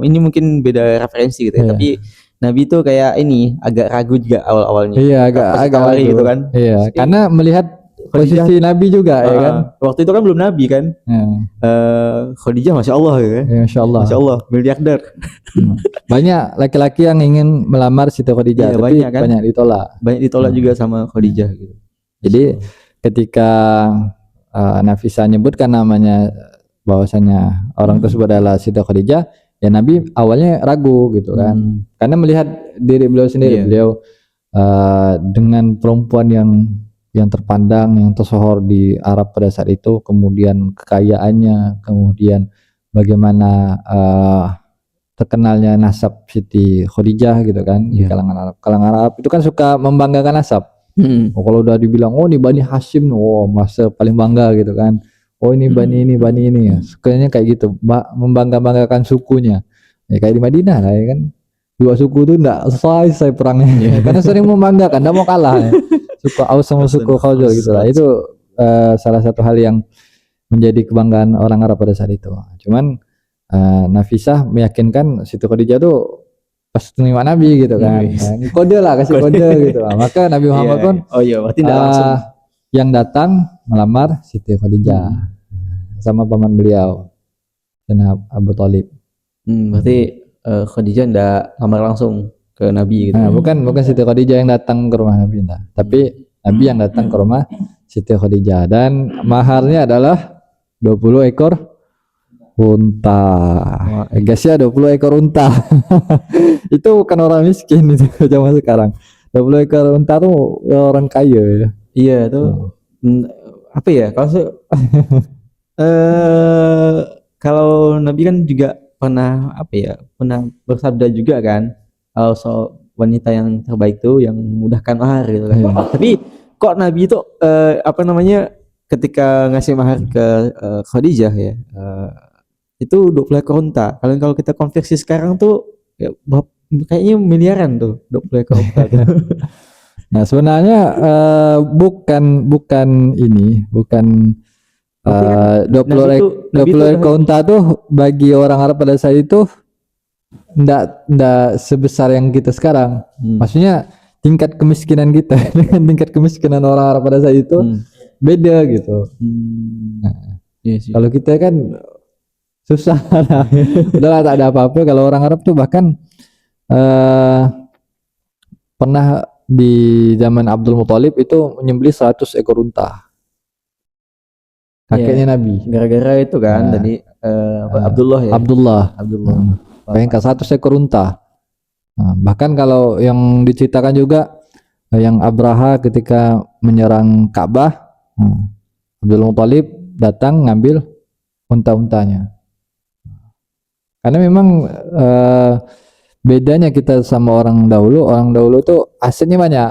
ini mungkin beda referensi gitu ya. Tapi Nabi itu kayak ini agak ragu juga awal-awalnya. Iya, agak ragu gitu kan. Iya, karena melihat posisi Nabi juga ya kan. Waktu itu kan belum Nabi kan. Khadijah Masya Allah ya kan. Ya, Masya Allah, miliarder. Banyak laki-laki yang ingin melamar Siti Khadijah, tapi banyak ditolak. Banyak ditolak juga sama Khadijah gitu. Jadi ketika Nafisah nyebutkan namanya, bahwasanya orang tersebut adalah Siti Khadijah, ya Nabi awalnya ragu gitu kan. Karena melihat diri beliau sendiri, beliau dengan perempuan yang terpandang, yang tersohor di Arab pada saat itu, kemudian kekayaannya, kemudian bagaimana terkenalnya nasab Siti Khadijah gitu kan, di kalangan Arab. Kalangan Arab itu kan suka membanggakan nasab. Kalau udah dibilang ini Bani Hashim, merasa paling bangga gitu kan. Ini Bani ini ya. Sukanya kayak gitu, membangga-banggakan sukunya. Ya kayak di Madinah lah ya kan. Dua suku itu enggak selesai perangnya. Karena sering membanggakan, enggak mau kalah ya. Suku Aus sama suku Khazraj gitu lah. Itu salah satu hal yang menjadi kebanggaan orang Arab pada saat itu. Cuman Nafisah meyakinkan Siti Khadijah tuh pas terima Nabi gitu kan. Kode lah, kasih kode gitu. Maka Nabi Muhammad pun berarti langsung yang datang melamar Siti Khadijah sama paman beliau, Sayyidina Abu Thalib. Berarti Khadijah ndak lamar langsung ke Nabi gitu. Bukan Siti Khadijah yang datang ke rumah Nabi, tapi Nabi yang datang ke rumah Siti Khadijah, dan maharnya adalah 20 ekor unta. Guys ya, 20 ekor unta. Itu bukan orang miskin itu zaman sekarang. 20 ekor unta tuh orang kaya ya. Iya tuh. Apa ya? Kalau Nabi kan juga pernah bersabda juga kan, wanita yang terbaik tuh yang memudahkan mahar gitu kan. Iya. Tapi kok Nabi itu apa namanya ketika ngasih mahar ke Khadijah ya itu 20 ekor unta. Kalau kita konversi sekarang tuh ya, kayaknya miliaran tuh 20 ekor unta tuh. Nah, sebenarnya bukan ini, bukan Tapi kan 20 Nabi tuh ekor unta tuh bagi orang Arab pada saat itu ndak sebesar yang kita sekarang. Maksudnya tingkat kemiskinan kita dengan tingkat kemiskinan orang Arab pada saat itu beda gitu. Nah, Iya sih. kalau kita kan susah lah. Udah tak ada apa-apa. Kalau orang Arab tuh bahkan pernah di zaman Abdul Muthalib itu menyembelih 100 ekor unta. Kakeknya Nabi. Gara-gara itu kan Nah. tadi Abdullah ya. Abdullah. Bayangkan 100 ekor unta. Nah, bahkan kalau yang diceritakan juga yang Abraha ketika menyerang Ka'bah, Abdul Muthalib datang ngambil unta-untanya. Karena memang bedanya kita sama orang dahulu tuh asetnya banyak.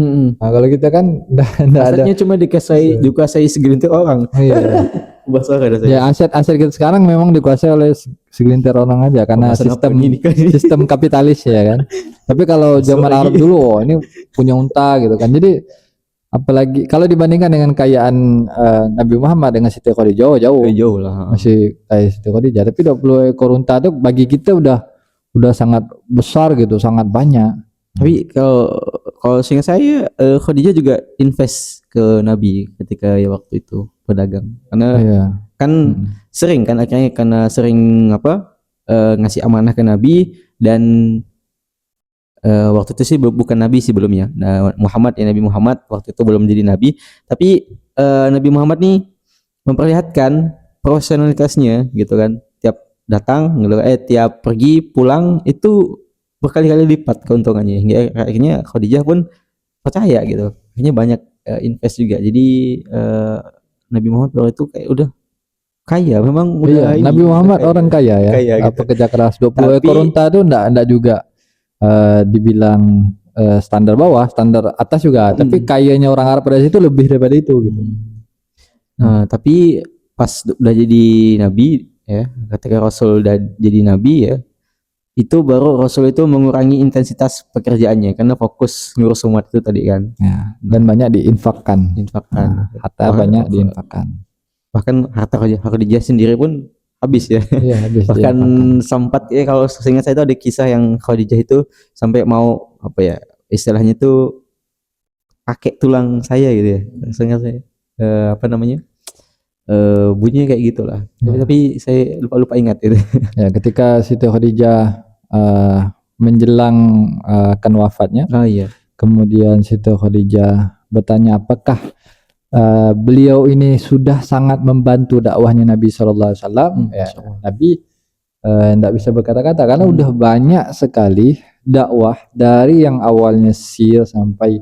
Nah, kalau kita kan enggak ada. Asetnya cuma dikuasai segelintir orang. Iya. Bahasa ada saya. Ya aset kita sekarang memang dikuasai oleh segelintir orang aja karena Pembahasan apa ini kan? sistem kapitalis ya kan. Tapi kalau zaman Arab dulu ini punya unta gitu kan. Jadi apalagi kalau dibandingkan dengan kekayaan Nabi Muhammad dengan Siti Khadijah jauh lah. masih kayak Siti Khadijah. Tapi 20 ekor unta itu bagi kita udah sangat besar gitu, sangat banyak. Tapi kalau seingat saya Khadijah juga invest ke Nabi ketika ya waktu itu pedagang. Karena Iya. kan sering kan akhirnya karena sering ngasih amanah ke Nabi dan waktu itu sih bukan Nabi sih belumnya. Nah, Nabi Muhammad waktu itu belum jadi Nabi, tapi Nabi Muhammad nih memperlihatkan profesionalitasnya gitu kan. Tiap datang tiap pergi pulang itu berkali-kali lipat keuntungannya. Hingga akhirnya Khadijah pun percaya gitu. Akhirnya banyak invest juga. Jadi Nabi Muhammad waktu itu kayak udah kaya memang udah Iya, Nabi Muhammad kaya. orang kaya ya. Kaya gitu. Pekerja keras 20 ekor unta itu enggak juga dibilang standar bawah, standar atas juga, tapi kayanya orang Arab pada situ lebih daripada itu gitu. Nah, tapi pas udah jadi nabi ya, ketika Rasul udah jadi nabi ya, itu baru Rasul itu mengurangi intensitas pekerjaannya karena fokus ngurus umat itu tadi kan. Ya, dan banyak diinfakkan. Harta banyak diinfakkan. Bahkan harta Khadijah sendiri pun habis ya. Iya, habis Bahkan diinfakkan. sempat ya kalau seingat saya itu ada kisah yang Khadijah itu sampai mau apa ya istilahnya itu pakai tulang saya gitu ya. Seingat saya apa namanya bunyinya kayak gitulah. Tapi saya lupa ingat itu. Ya, ketika Siti Khadijah menjelang akan wafatnya, Oh iya. kemudian Siti Khadijah bertanya apakah beliau ini sudah sangat membantu dakwahnya Nabi SAW. Ya, Nabi tidak bisa berkata-kata karena udah banyak sekali dakwah dari yang awalnya sir sampai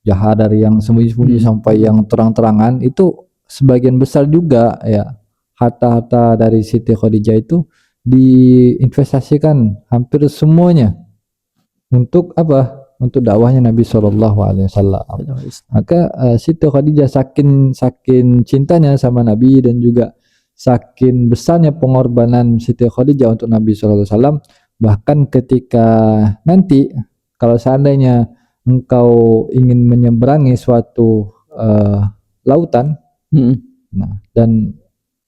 jahat, dari yang sembunyi-sembunyi sampai yang terang-terangan, itu sebagian besar juga ya harta-harta dari Siti Khadijah itu diinvestasikan hampir semuanya untuk apa? Untuk dakwahnya Nabi SAW. Maka Siti Khadijah saking cintanya sama Nabi dan juga saking besarnya pengorbanan Siti Khadijah untuk Nabi SAW, bahkan ketika nanti kalau seandainya engkau ingin menyeberangi suatu lautan, nah, dan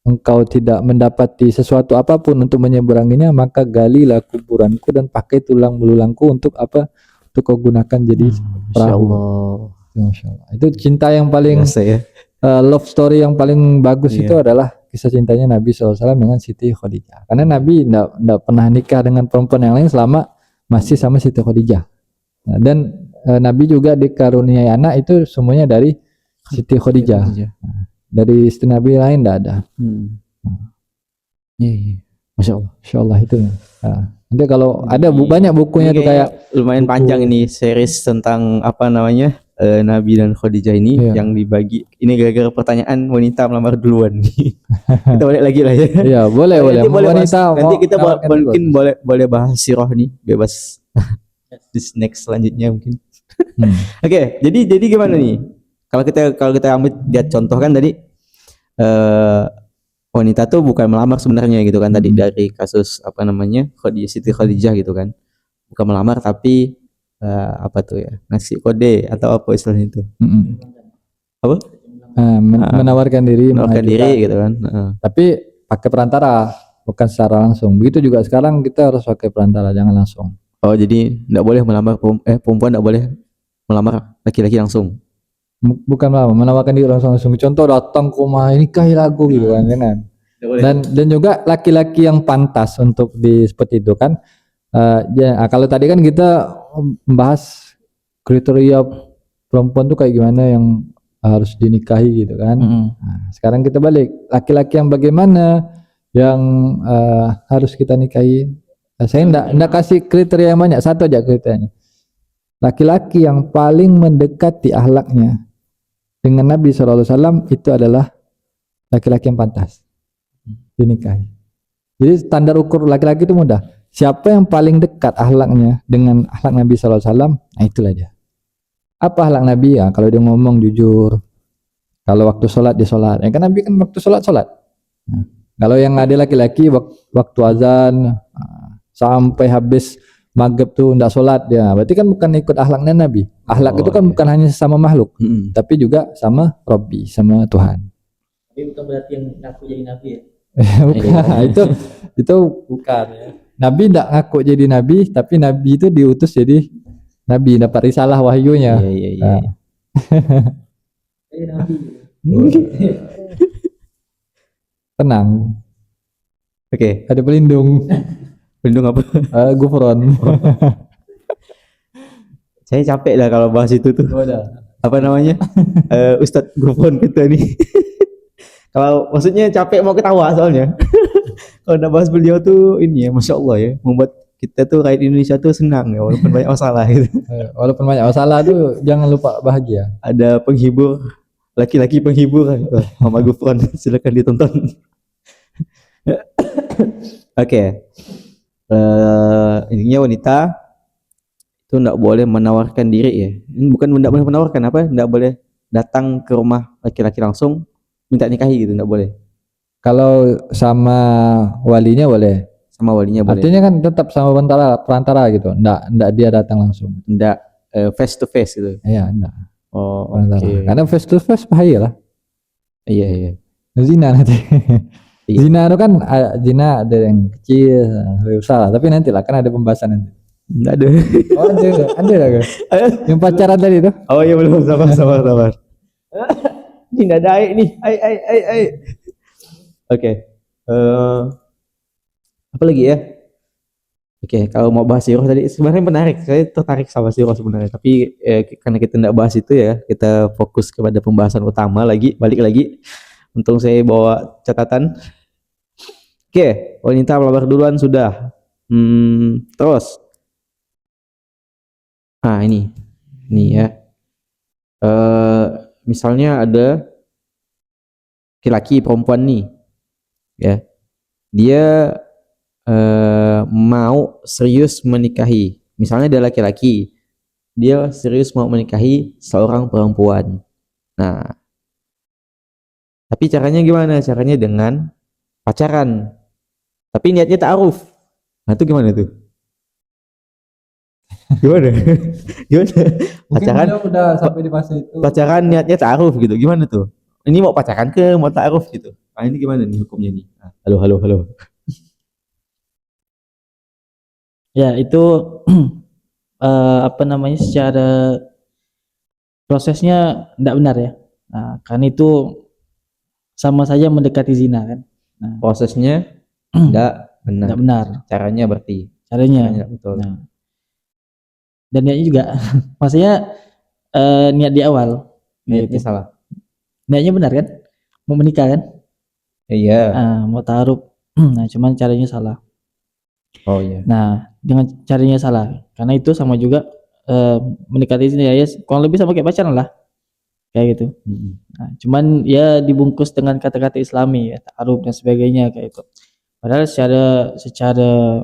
engkau tidak mendapati sesuatu apapun untuk menyeberanginya, maka galilah kuburanku dan pakai tulang belulangku untuk apa? Untuk kau gunakan jadi perahu. Masya Allah. Itu cinta yang paling love story yang paling bagus itu adalah kisah cintanya Nabi SAW dengan Siti Khadijah. Karena Nabi tidak pernah nikah dengan perempuan yang lain selama masih sama Siti Khadijah. Nah, dan Nabi juga dikaruniai anak itu semuanya dari Siti Khadijah. Nah, dari istri Nabi lain tidak ada. Masya Allah. Insya Allah itu. Nah, nanti kalau ada banyak bukunya tuh kayak lumayan panjang ini series tentang apa namanya Nabi dan Khadijah ini yang dibagi. Ini gara-gara pertanyaan wanita melamar duluan nih. Kita balik lagi lah ya. Iya, boleh. Nanti kita mungkin boleh bahas sirah nih, bebas. di next selanjutnya mungkin. Hmm. Oke, jadi gimana nih? Kalau kita ambil lihat contoh kan tadi wanita tuh bukan melamar sebenarnya gitu kan tadi dari kasus apa namanya Siti Khadijah gitu kan. Bukan melamar tapi apa tuh ya? Ngasih kode atau apa istilahnya itu? Mm-mm. Apa? Menawarkan diri, Menawarkan mengajukan. diri gitu kan. Tapi pakai perantara, bukan secara langsung. Begitu juga sekarang kita harus pakai perantara, jangan langsung. Oh, jadi enggak boleh melamar perempuan enggak boleh melamar laki-laki langsung. Bukan menawarkan diri langsung. Contoh datang ke rumah, nikahi aku gitu kan, jangan. Dan juga laki-laki yang pantas untuk seperti itu kan. Kalau tadi kan kita membahas kriteria perempuan tuh kayak gimana yang harus dinikahi gitu kan. Nah, sekarang kita balik, laki-laki yang bagaimana yang harus kita nikahi. Saya enggak kasih kriteria yang banyak, satu aja kriterianya. Laki-laki yang paling mendekati akhlaknya dengan Nabi SAW itu adalah laki-laki yang pantas dinikahi. Jadi standar ukur laki-laki itu mudah. Siapa yang paling dekat akhlaknya dengan akhlak Nabi SAW, nah itulah dia. Apa akhlak Nabi? Ya, kalau dia ngomong jujur, kalau waktu sholat dia sholat. Ya kan Nabi kan waktu sholat. Nah, kalau yang ada laki-laki waktu azan sampai habis maghrib tuh ndak sholat ya, berarti kan bukan ikut akhlaknya Nabi. Akhlak itu kan bukan hanya sama makhluk, tapi juga sama Robbi, sama Tuhan. Tapi bukan berarti yang ngaku jadi nabi ya. Bukan, itu bukan ya. Nabi ndak ngaku jadi nabi, tapi Nabi itu diutus jadi Nabi, dapat risalah wahyunya. Iya. Nabi. Tenang. Oke. Ada pelindung. Pelindung apa? Gufron. Saya capek dah kalau bahas itu tuh. Apa namanya? Ustadz Gufron kita nih. Kalau maksudnya capek mau ketawa soalnya. Kalau udah bahas beliau tuh ini ya, masya Allah ya, membuat kita tuh rakyat Indonesia tuh senang ya, walaupun banyak masalah gitu. Walaupun banyak masalah tuh jangan lupa bahagia. Ada penghibur, laki-laki penghibur, Muhammad Gufron, silakan ditonton. Oke. Intinya wanita itu enggak boleh menawarkan diri ya. Ini bukan enggak boleh menawarkan apa? Enggak boleh datang ke rumah laki-laki langsung minta nikahi gitu, enggak boleh. Kalau sama walinya boleh. Sama walinya boleh. Artinya kan tetap sama perantara gitu. Enggak dia datang langsung. Enggak face to face gitu. Iya, enggak. Oh, Perantara. okay. Karena face to face bahaya lah. Iya. Zina nanti. Iya. Zina itu kan zina ada yang kecil, lebih besar, tapi nanti lah kan ada pembahasan nanti. Enggak ada. Oh, ada lah. Yang pacaran tadi itu. Oh iya belum, sabar. Ini enggak ada air nih. Ai. Oke. Apa lagi ya? Oke, kalau mau bahas siroh tadi sebenarnya menarik. Saya tertarik sama siroh sebenarnya, tapi karena kita enggak bahas itu ya, kita fokus kepada pembahasan utama lagi, balik lagi. Untung saya bawa catatan. Oke, wanita melamar duluan sudah. Terus. Ini ya. Misalnya ada laki-laki perempuan nih, ya. Dia mau serius menikahi. Misalnya ada laki-laki, dia serius mau menikahi seorang perempuan. Nah, tapi caranya gimana? Caranya dengan pacaran. Tapi niatnya ta'aruf. Nah, itu gimana tuh? Gimana? Pacaran udah sampai di fase itu. Pacaran niatnya ta'aruf gitu. Gimana tuh? Ini mau pacaran ke mau ta'aruf gitu. Nah, ini gimana nih hukumnya nih? Halo. Ya, itu apa namanya, secara prosesnya tidak benar ya. Nah, karena itu sama saja mendekati zina kan. Nah, prosesnya tidak benar. Tidak benar. Caranya berarti. Caranya betul. Nah, dan niatnya juga. Maksudnya niat di awal. Niatnya salah. Niatnya benar kan? Mau menikah kan? Iya. Mau taruh. Nah, cuman caranya salah. Oh iya. Nah, dengan caranya salah. Karena itu sama juga mendekati zina ya, kurang lebih sama kayak pacaran lah. Kayak gitu. Nah, cuman ya dibungkus dengan kata-kata Islami ya, ta'aruf dan sebagainya kayak itu. Padahal secara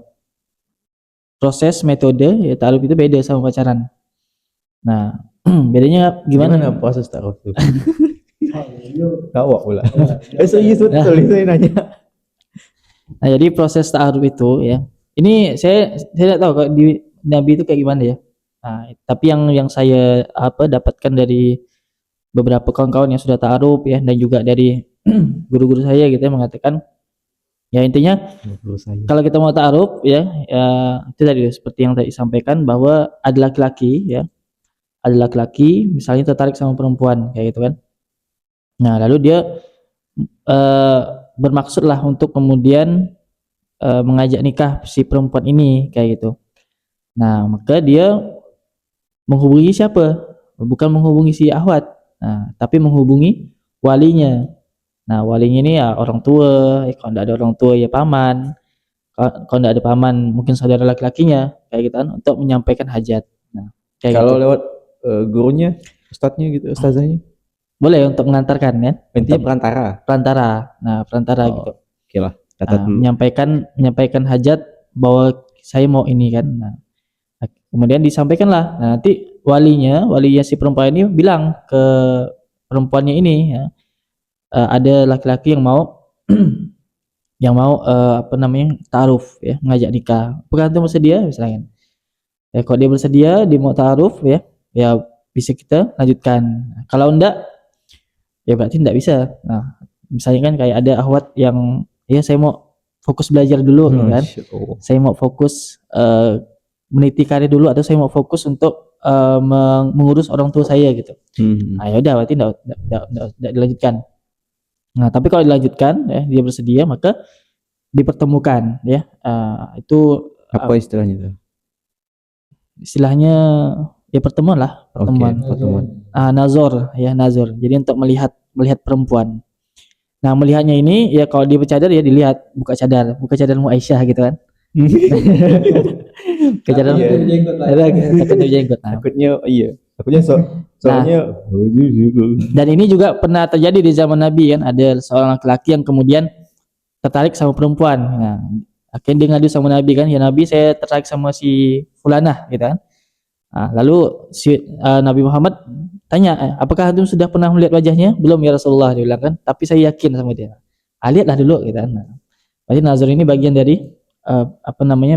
proses metode ya ta'aruf itu beda sama pacaran. Nah, bedanya gimana? proses taruh tuh? Tahu pula. Serius betul saya nanya. Nah, jadi proses ta'aruf itu ya. Ini saya tidak tahu kalau di Nabi itu kayak gimana ya. Nah, tapi yang saya dapatkan dari beberapa kawan-kawan yang sudah ta'aruf ya, dan juga dari guru-guru saya gitu ya, mengatakan ya intinya kalau kita mau ta'aruf ya, itu tadi seperti yang tadi disampaikan bahwa ada laki-laki ya, ada laki-laki misalnya tertarik sama perempuan kayak gitu kan. Nah, lalu dia bermaksudlah untuk kemudian mengajak nikah si perempuan ini kayak gitu. Nah, maka dia menghubungi siapa? Bukan menghubungi si ahwat, nah, tapi menghubungi walinya. Nah, walinya ini ya orang tua, kalau tidak ada orang tua ya paman, kalau tidak ada paman mungkin saudara laki-lakinya kayak gitu kan, untuk menyampaikan hajat. Nah, kayak Kalau gitu. lewat gurunya, ustadznya gitu, ustazahnya. Boleh untuk mengantarkan ya, Intinya untuk perantara. Nah, perantara Oh, gitu. Oke lah, catat Nah, dulu. menyampaikan hajat bahwa saya mau ini kan. Nah, kemudian disampaikanlah. Nah, nanti walinya si perempuan ini bilang ke perempuannya ini ya, ada laki-laki yang mau ta'aruf ya, ngajak nikah. Apakah antum bersedia misalnya? Ya, kalau dia bersedia, dia mau ta'aruf ya bisa kita lanjutkan. Kalau enggak, ya berarti enggak bisa. Nah, misalnya kan kayak ada akhwat yang ya saya mau fokus belajar dulu ya kan. Masya Allah. Saya mau fokus meniti karir dulu, atau saya mau fokus untuk mengurus orang tua saya gitu. Nah, ya udah berarti enggak dilanjutkan. Nah, tapi kalau dilanjutkan ya, dia bersedia, maka dipertemukan ya. Itu Apa istilahnya itu? istilahnya ya pertemuan lah, pertemuan. Oke, pertemuan. Nazor ya, nazor. Jadi untuk melihat perempuan. Nah, melihatnya ini ya kalau dia bercadar ya dilihat buka cadarmu Aisyah gitu kan. Buka cadar. Takut jenggot. Nah, Takutnya soalnya dan ini juga pernah terjadi di zaman Nabi kan, ada seorang laki-laki yang kemudian tertarik sama perempuan. Nah, akhirnya dia ngadu sama Nabi kan, ya Nabi saya tertarik sama si fulanah gitu kan. Nah, lalu si Nabi Muhammad tanya, apakah antum sudah pernah melihat wajahnya? Belum ya Rasulullah, dia bilang kan, tapi saya yakin sama dia. Lihatlah dulu gitu kan. Nah, berarti nazar ini bagian dari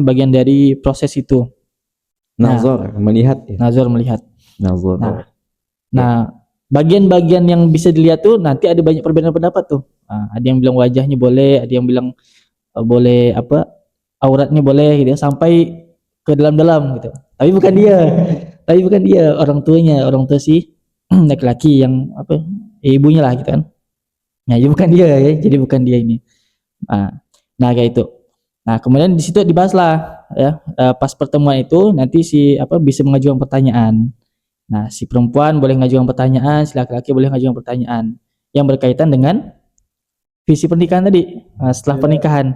bagian dari proses itu. nazar, melihat ya. Nazar melihat. Nazar. Nah, bagian-bagian yang bisa dilihat tuh nanti ada banyak perbedaan pendapat tuh. Nah, ada yang bilang wajahnya boleh, ada yang bilang boleh auratnya boleh gitu ya, sampai ke dalam-dalam gitu. Tapi bukan dia, orang tua si laki-laki yang ibunya lah gitu kan. Nah, bukan dia ya, jadi bukan dia ini. Nah kayak itu. Nah, kemudian di situ dibahas lah ya, pas pertemuan itu nanti bisa mengajukan pertanyaan. Nah, si perempuan boleh mengajukan pertanyaan, si laki-laki boleh mengajukan pertanyaan yang berkaitan dengan visi pernikahan tadi. Nah, setelah pernikahan.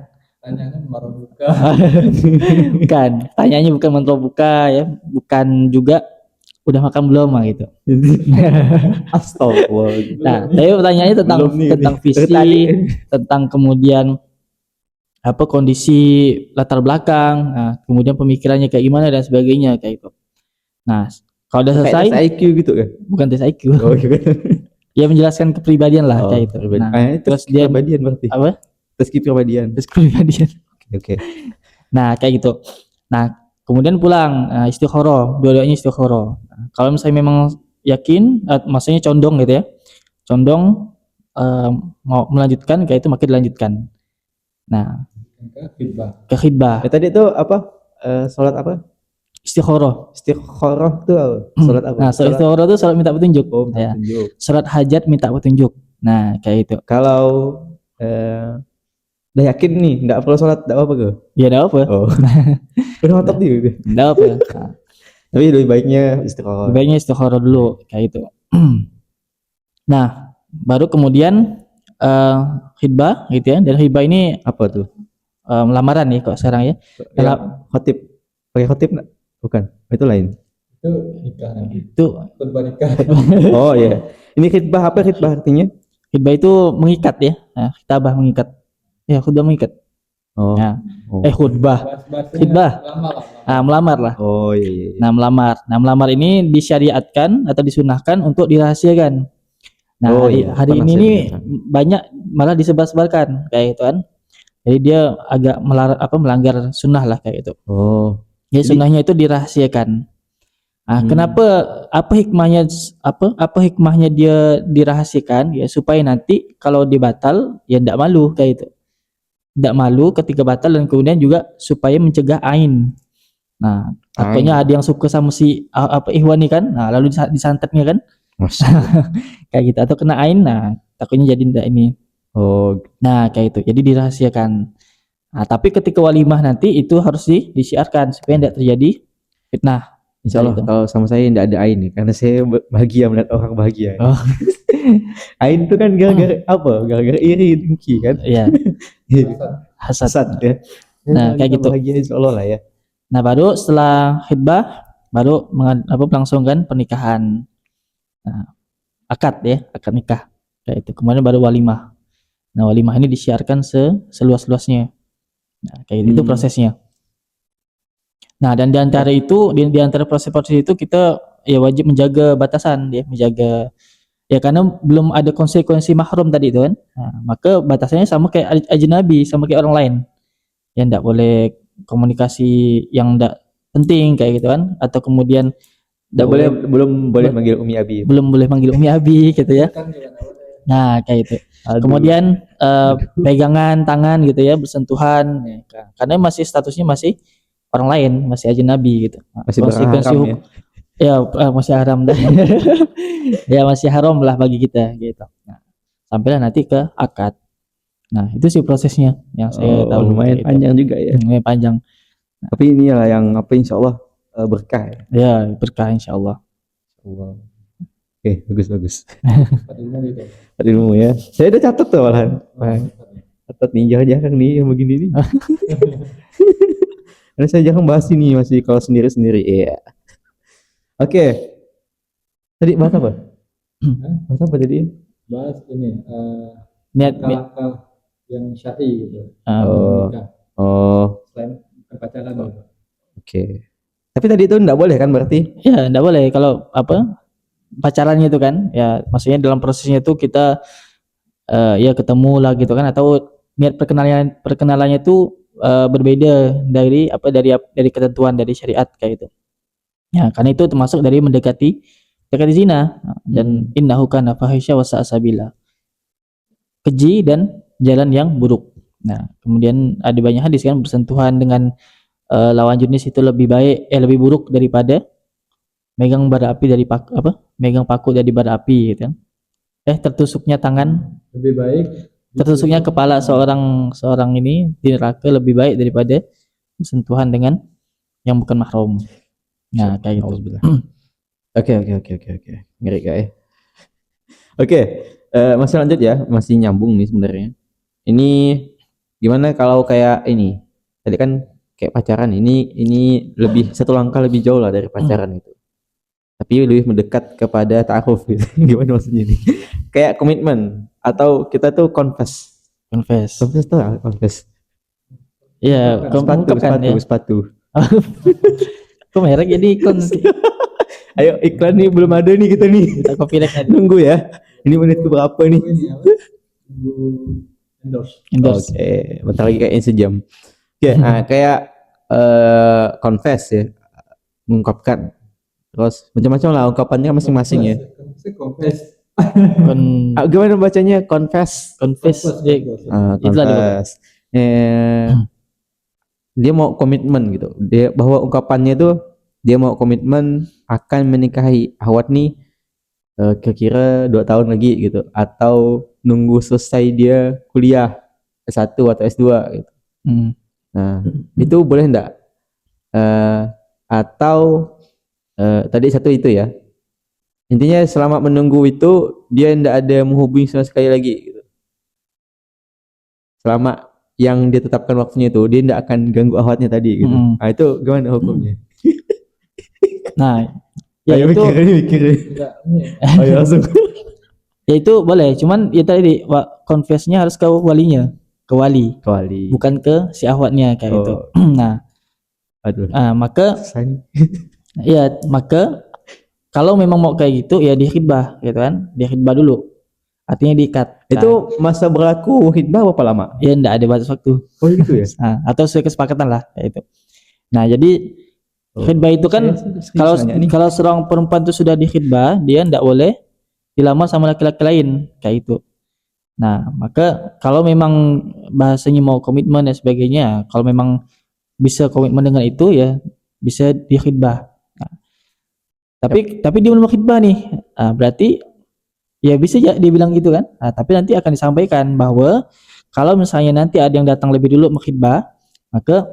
Bukan, tanyanya bukan buka ya, bukan juga udah makan belum gitu. Astagfirullah. Nah, tapi pertanyaannya tentang visi, tentang kemudian kondisi latar belakang, nah, kemudian pemikirannya kayak gimana dan sebagainya kayak itu. Nah, kalau udah selesai, tes IQ gitu kan? Bukan tes IQ. Oh, iya. Ya menjelaskan kepribadian lah kayak itu. Nah, terus dia kepribadian berarti. Apa? Tes kepribadian. Oke. Nah, kayak gitu. Nah, kemudian pulang istikharah, dua-duanya istikharah. Nah, kalau misalnya memang yakin, maksudnya condong gitu ya. Condong mau melanjutkan kayak itu, maka dilanjutkan. Nah, ke khidbah. Tadi itu apa? Salat apa? Istikharah. Istikharah itu salat apa? Nah, istikharah itu salat minta petunjuk. Oh, minta petunjuk. Salat hajat minta petunjuk. Nah, kayak itu. Kalau udah yakin nih, enggak perlu salat, enggak apa-apa ke? Ya, enggak apa. Oh. Udah mantap nih gitu. Enggak apa. Nah, tapi lebih baiknya istikharah. Baiknya istikharah dulu kayak itu. Nah, baru kemudian khidbah gitu ya. Dan khidbah ini apa tuh? Lamaran nih kok sekarang ya. Khotib. Pakai khotib enggak? Bukan. Itu lain. Itu nikah nanti. Itu khutbah nikah. Oh iya. Ini khidbah apa khidbah artinya? Khidbah itu mengikat ya. Nah, khitabah mengikat. Ya, khutbah mengikat. Oh. Nah, Oh. khutbah. Khutbah. Melamar lah. Oh iya iya. Iya. Nah, melamar ini disyariatkan atau disunahkan untuk dirahasiakan. Nah, Oh, hari, iya. hari Pernah ini saya nih dengarkan. banyak malah disebar-sebarkan kayak gitu kan. Jadi dia agak melanggar sunnah lah kayak gitu. Oh. Jadi Jadi- sunnahnya itu dirahasiakan. Nah, kenapa apa hikmahnya dia dirahasiakan ya supaya nanti kalau dibatal ya tidak malu kayak itu. Tidak malu ketika batal dan kemudian juga supaya mencegah ain. Nah, takutnya ada yang suka sama si Ikhwan nih kan. Nah, lalu disantetnya kan Masya. kayak gitu atau kena ain. Nah, takutnya jadi tidak ini. Oh, Nah, kayak itu. Jadi dirahasiakan. Nah, tapi ketika walimah nanti itu harus disiarkan supaya tidak terjadi fitnah. insya Allah Gitu. kalau sama saya tidak ada ain nih, karena saya bahagia melihat orang bahagia. Oh. Ain itu kan gara-gara apa? Gara-gara iri dengki kan? Iya, hasad. Hasad ya. Nah, kayak kita gitu. bahagia insya Allah lah ya. Nah, baru setelah khidbah baru melangsungkan pernikahan. Nah, akad nikah. Kayak itu. Kemudian baru walimah. Nah, walimah ini disiarkan seluas-luasnya. Nah, kayak itu prosesnya. Nah, dan di antara itu di antara proses-proses itu kita ya wajib menjaga batasan ya, menjaga ya karena belum ada konsekuensi mahram tadi itu kan. Nah, maka batasannya sama kayak ajnabi, sama kayak orang lain. Ya enggak boleh komunikasi yang enggak penting kayak gitu kan atau kemudian Tidak boleh, belum boleh manggil Umi Abi. belum boleh manggil Umi Abi gitu ya. Nah, kayak itu. Aduh. Kemudian pegangan tangan gitu ya, bersentuhan ya, karena masih statusnya masih orang lain, masih ajnabi gitu. Masih Konsekuensi berharam ya. masih haram dah. Ya masih haram lah bagi kita gitu. Nah, sampailah nanti ke akad. Nah, itu sih prosesnya yang saya tahu. Lumayan gitu. panjang juga ya. Lumayan panjang. Tapi ini lah yang apa insya Allah berkah ya. Ya, berkah insya Allah. Wow. Oke, bagus. Dapat ilmu ya. Saya udah catat tuh malahan. Catat nih, jarang nih yang begini nih. Karena saya jarang bahas ini, masih kalau sendiri-sendiri. Iya. Oke. Tadi bahas apa? Bahas apa tadi? Bahas ini Niat langkah yang syar'i gitu. Oh. Menikah Oh, selain pacaran gitu. oke. Tapi tadi itu enggak boleh kan berarti? ya enggak boleh kalau pacarannya itu kan ya maksudnya dalam prosesnya itu kita ya ketemu lah gitu kan atau niat perkenalannya itu berbeda dari ketentuan dari syariat kayak gitu. Ya, karena itu termasuk dari mendekati zina dan innahu kana fahisya wa sa'a sabila. Keji dan jalan yang buruk. Nah, kemudian ada banyak hadis kan bersentuhan dengan lawan jenis itu lebih buruk daripada megang bara api megang paku dari bara api gitu kan. Tertusuknya tangan, Lebih baik tertusuknya kepala seorang ini di neraka lebih baik daripada sentuhan dengan yang bukan mahram. Nah, kayak gitu. Oke. Ngeri guys. Oke, masih lanjut ya, masih nyambung nih sebenarnya. Ini gimana kalau kayak ini? Tadi kan kayak pacaran, ini lebih satu langkah lebih jauh lah dari pacaran itu. Tapi lebih mendekat kepada ta'aruf gitu. Gimana maksudnya ini? Kayak komitmen atau kita tuh confess. Confess. Confess tuh apa? Confess. Iya, Sepatu. Kok merek jadi iklan nanti. Ayo iklan nih belum ada nih kita nih. Kita copyright nanti. Nunggu ya. Ini menit ke berapa nih? Endorse. Oke, bentar lagi kayaknya sejam. Oke, nah kayak confess ya, mengungkapkan. Terus macam-macam lah ungkapannya masing-masing ya. Gimana bacanya? Confess. Confess. Itulah Confess. Dia mau komitmen gitu. Dia bahwa ungkapannya itu dia mau komitmen akan menikahi Ahwat nih kira-kira 2 tahun lagi gitu, atau nunggu selesai dia kuliah S1 atau S2 gitu. Nah, itu boleh enggak? Atau tadi satu itu ya. Intinya selama menunggu itu dia enggak ada menghubungi sama sekali lagi gitu. Selama yang dia tetapkan waktunya itu dia enggak akan ganggu Ahwatnya tadi gitu. Nah, itu gimana hukumnya? Nah, ya ayo itu mikir. Ayo langsung. ya itu boleh, cuman ya tadi confess-nya harus ke walinya. ke wali, Kali. bukan ke si ahwatnya kayak gitu. Oh, Nah, aduh. maka Susah nih. maka kalau memang mau kayak gitu ya dikhidbah gitu kan, dikhidbah dulu. Artinya diikat. Itu masa berlaku khidbah berapa lama? Ya enggak ada batas waktu. Oh gitu ya. Atau sesuai kesepakatan lah kayak itu. Nah, jadi khidbah itu kan kalau kalau seorang perempuan itu sudah dikhidbah, dia enggak boleh dilamar sama laki-laki lain kayak itu. Nah, maka kalau memang bahasanya mau komitmen dan sebagainya, kalau memang bisa komitmen dengan itu ya bisa dikhidbah. Nah, tapi dia belum khidbah nih. Berarti ya bisa ya dibilang gitu kan. Tapi nanti akan disampaikan bahwa kalau misalnya nanti ada yang datang lebih dulu mengkhidbah, maka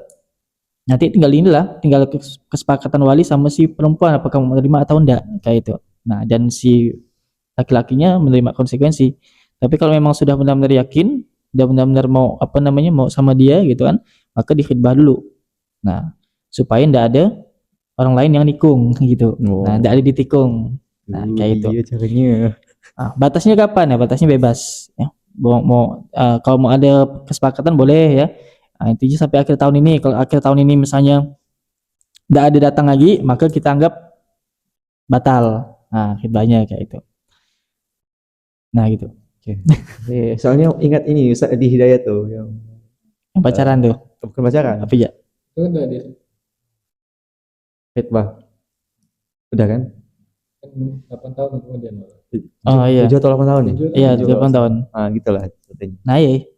nanti tinggal kesepakatan wali sama si perempuan apakah mau menerima atau enggak kayak itu. Nah, dan si laki-lakinya menerima konsekuensi. Tapi kalau memang sudah benar-benar yakin, sudah benar-benar mau mau sama dia gitu kan, maka dikhidbah dulu. Nah, supaya enggak ada orang lain yang nikung gitu. Nah, enggak ada ditikung. Nah, kayak itu. Iya caranya. Batasnya kapan ya? Batasnya bebas ya. Kalau mau ada kesepakatan boleh ya. Intinya sampai akhir tahun ini. Kalau akhir tahun ini misalnya tidak ada datang lagi, maka kita anggap batal. Nah, khidbahnya kayak itu. Nah, gitu. Soalnya ingat ini Ustaz di Hidayat tuh yang pacaran tuh. bukan pacaran. Tapi ya. Itu udah dia Khidbah. Udah kan? 8 tahun kemudian. Oh iya. 7 atau 8 tahun ya? Iya, 8 tahun. Gitulah katanya. Nah, iya.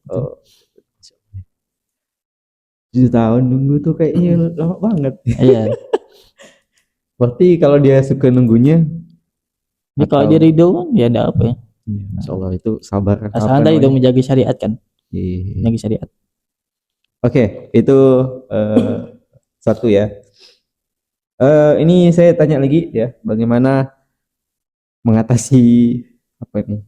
7 tahun nunggu tuh kayaknya lama banget. Iya. Berarti kalau dia suka nunggunya, Jadi kalau dia ridho kan ya enggak apa ya. Masya Allah itu sabar. Asal tadi itu menjaga syariat kan. Iya. Menjaga syariat. Oke, itu satu ya. Ini saya tanya lagi ya, bagaimana mengatasi apa ini?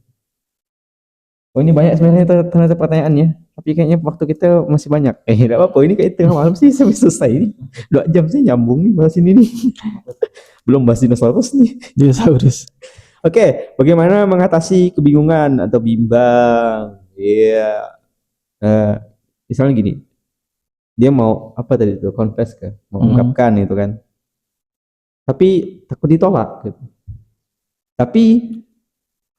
Oh ini banyak sebenarnya ternyata pertanyaannya, tapi kayaknya waktu kita masih banyak. Tidak apa-apa, ini kayak tengah malam sih sampai selesai ini. 2 jam sih nyambung nih bahas ini nih. Belum bahas dinosaurus nih. Dinosaurus. Oke, bagaimana mengatasi kebingungan atau bimbang? Iya. Misalnya gini, dia mau apa tadi itu confess ke, mau ungkapkan itu kan, tapi takut ditolak gitu. Tapi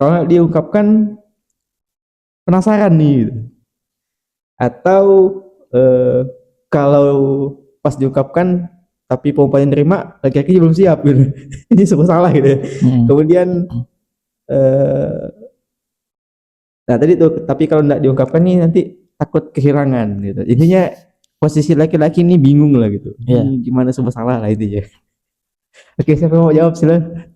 kalau dia ungkapkan penasaran nih gitu. Atau kalau pas diungkapkan tapi perempuan yang nerima laki-laki belum siap gitu. Ini semua salah gitu. Kemudian nah tadi tuh, tapi kalau enggak diungkapkan nih nanti takut kehilangan gitu. Intinya posisi laki-laki ini bingung lah gitu. Ini gimana semua salah lah itu ya. Oke, siapa yang mau jawab silakan.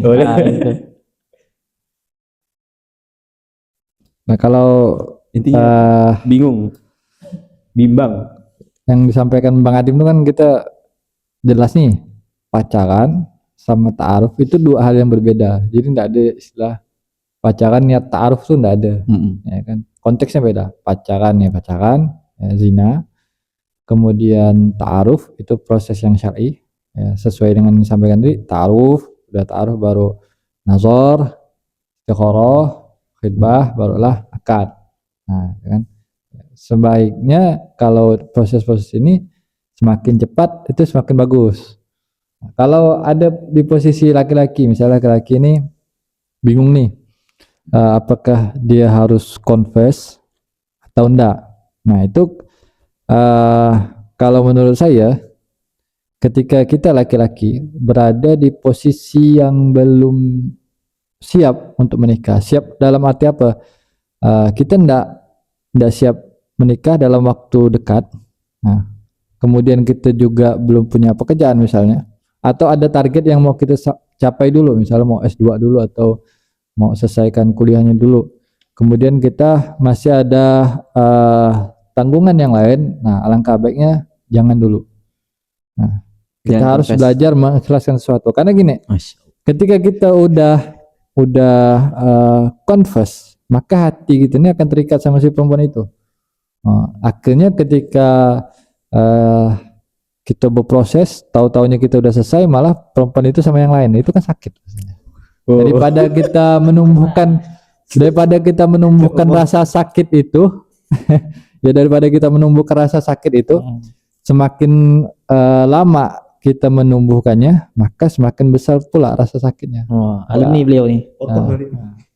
Boleh. Nah, kalau intinya bingung, bimbang. Yang disampaikan Bang Adim itu kan kita jelas nih, pacaran sama ta'aruf itu 2 hal yang berbeda. Jadi tidak ada istilah pacaran niat ta'aruf tuh tidak ada. Ya kan? Konteksnya beda. Pacaran ya zina. Kemudian ta'aruf itu proses yang syar'i, ya, sesuai dengan yang disampaikan tadi. Ta'aruf, udah ta'aruf baru nazar, istikharah, khidbah, barulah akad. Nah, kan sebaiknya kalau proses-proses ini semakin cepat itu semakin bagus. Nah, kalau ada di posisi laki-laki, misalnya laki-laki ini bingung nih, apakah dia harus confess atau enggak. Nah, itu kalau menurut saya, ketika kita laki-laki berada di posisi yang belum siap untuk menikah, siap dalam arti apa? Kita enggak siap menikah dalam waktu dekat. Nah, kemudian kita juga belum punya pekerjaan misalnya, atau ada target yang mau kita capai dulu, misalnya mau S2 dulu atau mau selesaikan kuliahnya dulu. Kemudian kita masih ada tanggungan yang lain. Nah, alangkah baiknya jangan dulu. Nah, kita harus belajar mengikhlaskan sesuatu. Karena gini, ketika kita udah confess, maka hati kita ini akan terikat sama si perempuan itu. Akhirnya ketika kita berproses, tahu-taunya kita udah selesai, malah perempuan itu sama yang lain, itu kan sakit. Daripada kita menumbuhkan daripada kita menumbuhkan rasa sakit itu ya daripada kita menumbuhkan rasa sakit itu, semakin lama kita menumbuhkannya, maka semakin besar pula rasa sakitnya. Oh, alumni beliau nih.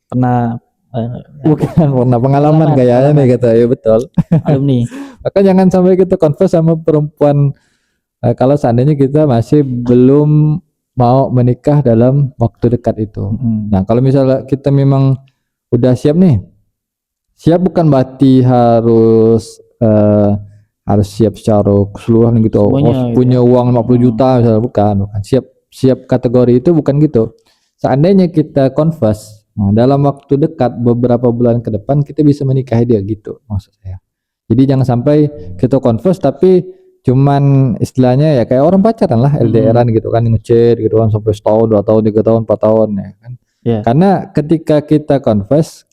Pernah Bukan pernah pengalaman kayaknya nih kata, ya betul. alumni. Maka jangan sampai kita confess sama perempuan kalau seandainya kita masih belum mau menikah dalam waktu dekat itu. Nah, kalau misalnya kita memang udah siap nih, siap bukan berarti harus siap secara keseluruhan gitu. Semuanya, Punya uang 50 juta misalnya, bukan. Siap kategori itu bukan gitu. Seandainya kita confess, nah, dalam waktu dekat beberapa bulan ke depan kita bisa menikahi dia gitu maksud saya. Jadi jangan sampai kita confess tapi cuman istilahnya ya kayak orang pacaran lah, LDRan gitu kan, ngechat gitu kan sampai setahun, 2 tahun, 3 tahun, 4 tahun ya kan. Yeah. Karena ketika kita confess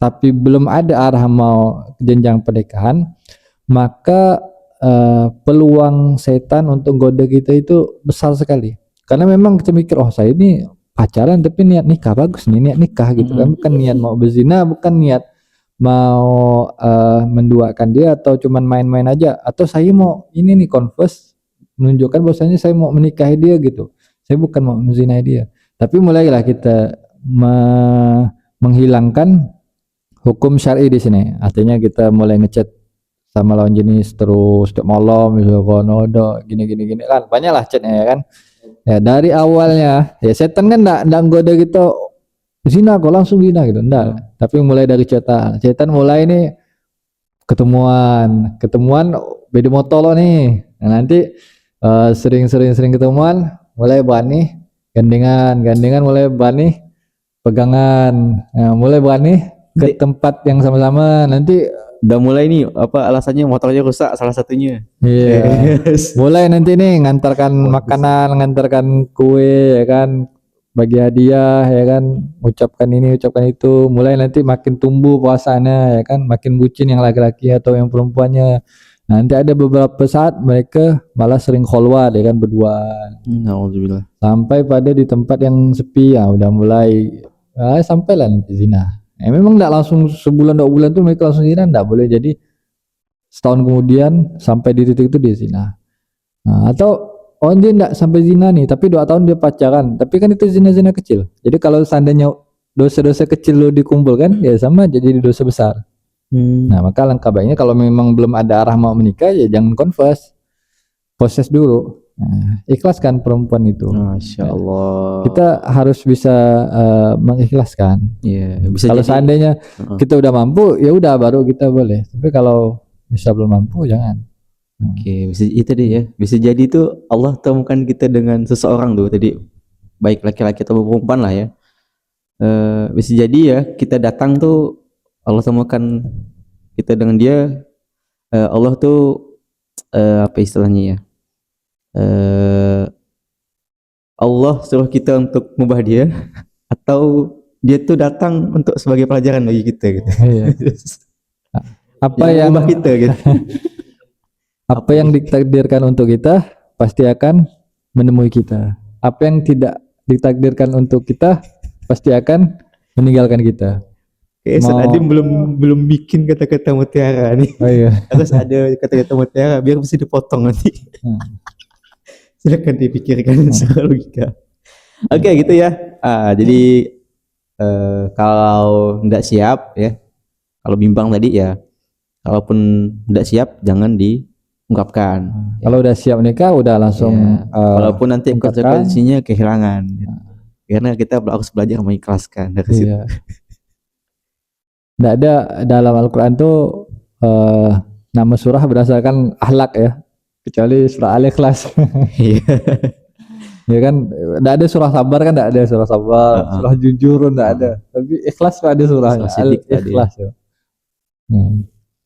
tapi belum ada arah mau jenjang pernikahan, maka peluang setan untuk goda kita itu besar sekali. Karena memang kita mikir, oh saya ini pacaran tapi niat nikah, bagus nih niat nikah gitu kan, bukan niat mau berzina, bukan niat mau menduakan dia atau cuman main-main aja, atau saya mau ini nih confess menunjukkan bahwasanya saya mau menikahi dia gitu, saya bukan mau menzinai dia. Tapi mulailah kita menghilangkan hukum syar'i di sini, artinya kita mulai ngechat sama lawan jenis terus setiap malam misalkan, ada gini kan, banyak lah chatnya ya kan. Ya dari awalnya ya setan kan enggak goda gitu zina kok langsung zina gitu enggak, tapi mulai dari setan mulai nih ketemuan beda motor lo nih. Nah, nanti sering ketemuan mulai bani gandengan mulai bani pegangan, nah, mulai bani ke tempat yang sama-sama. Nanti udah mulai nih apa alasannya motornya rusak salah satunya. Iya. Mulai nanti nih ngantarkan makanan, ngantarkan kue ya kan, bagi hadiah ya kan, ucapkan ini, ucapkan itu. Mulai nanti makin tumbuh puasanya ya kan, makin bucin yang laki-laki atau yang perempuannya. Nanti ada beberapa saat mereka malah sering kholwat ya kan, berdua. Alhamdulillah. Sampai pada di tempat yang sepi ya udah mulai sampailah nanti zina. Memang enggak langsung sebulan 2 bulan tuh mereka langsung zina, enggak boleh. Jadi setahun kemudian sampai di titik itu dia zina. Nah, atau dia enggak sampai zina nih, tapi 2 tahun dia pacaran, tapi kan itu zina-zina kecil. Jadi kalau seandainya dosa-dosa kecil lo dikumpulkan ya sama jadi dosa besar. Nah, maka langkah baiknya kalau memang belum ada arah mau menikah ya jangan confess, proses dulu. Nah, ikhlaskan perempuan itu. Masya Allah. Kita harus bisa mengikhlaskan. Iya, bisa Kalau jadi seandainya kita udah mampu ya udah baru kita boleh. Tapi kalau bisa belum mampu jangan. Oke, bisa itu deh ya. Bisa jadi itu Allah temukan kita dengan seseorang tuh tadi, baik laki-laki atau perempuan lah ya. Bisa jadi ya kita datang tuh Allah temukan kita dengan dia. Allah tuh apa istilahnya ya? Allah suruh kita untuk mengubah dia atau dia tuh datang untuk sebagai pelajaran bagi kita gitu. Iya. Apa yang mengubah kita gitu. Apa yang ditakdirkan untuk kita pasti akan menemui kita. Apa yang tidak ditakdirkan untuk kita pasti akan meninggalkan kita. Ustaz Adim belum bikin kata-kata mutiara nih. Oh iya. Harus ada kata-kata mutiara biar mesti dipotong nanti. Silakan dipikirkan secara logika. Oke, gitu ya. Jadi kalau tidak siap ya, kalau bimbang tadi ya, kalaupun tidak siap jangan diungkapkan. Kalau udah siap nikah udah langsung walaupun nanti konsekuensinya kehilangan. Karena kita harus belajar mengikhlaskan dari situ. Tidak ada dalam Al-Quran tuh nama surah berdasarkan akhlak ya, kecuali surah Al-Ikhlas. Ya kan, tidak ada surah sabar kan, tidak ada surah sabar, surah jujur tidak ada, tapi ikhlas ada surahnya, Al-Ikhlas ya.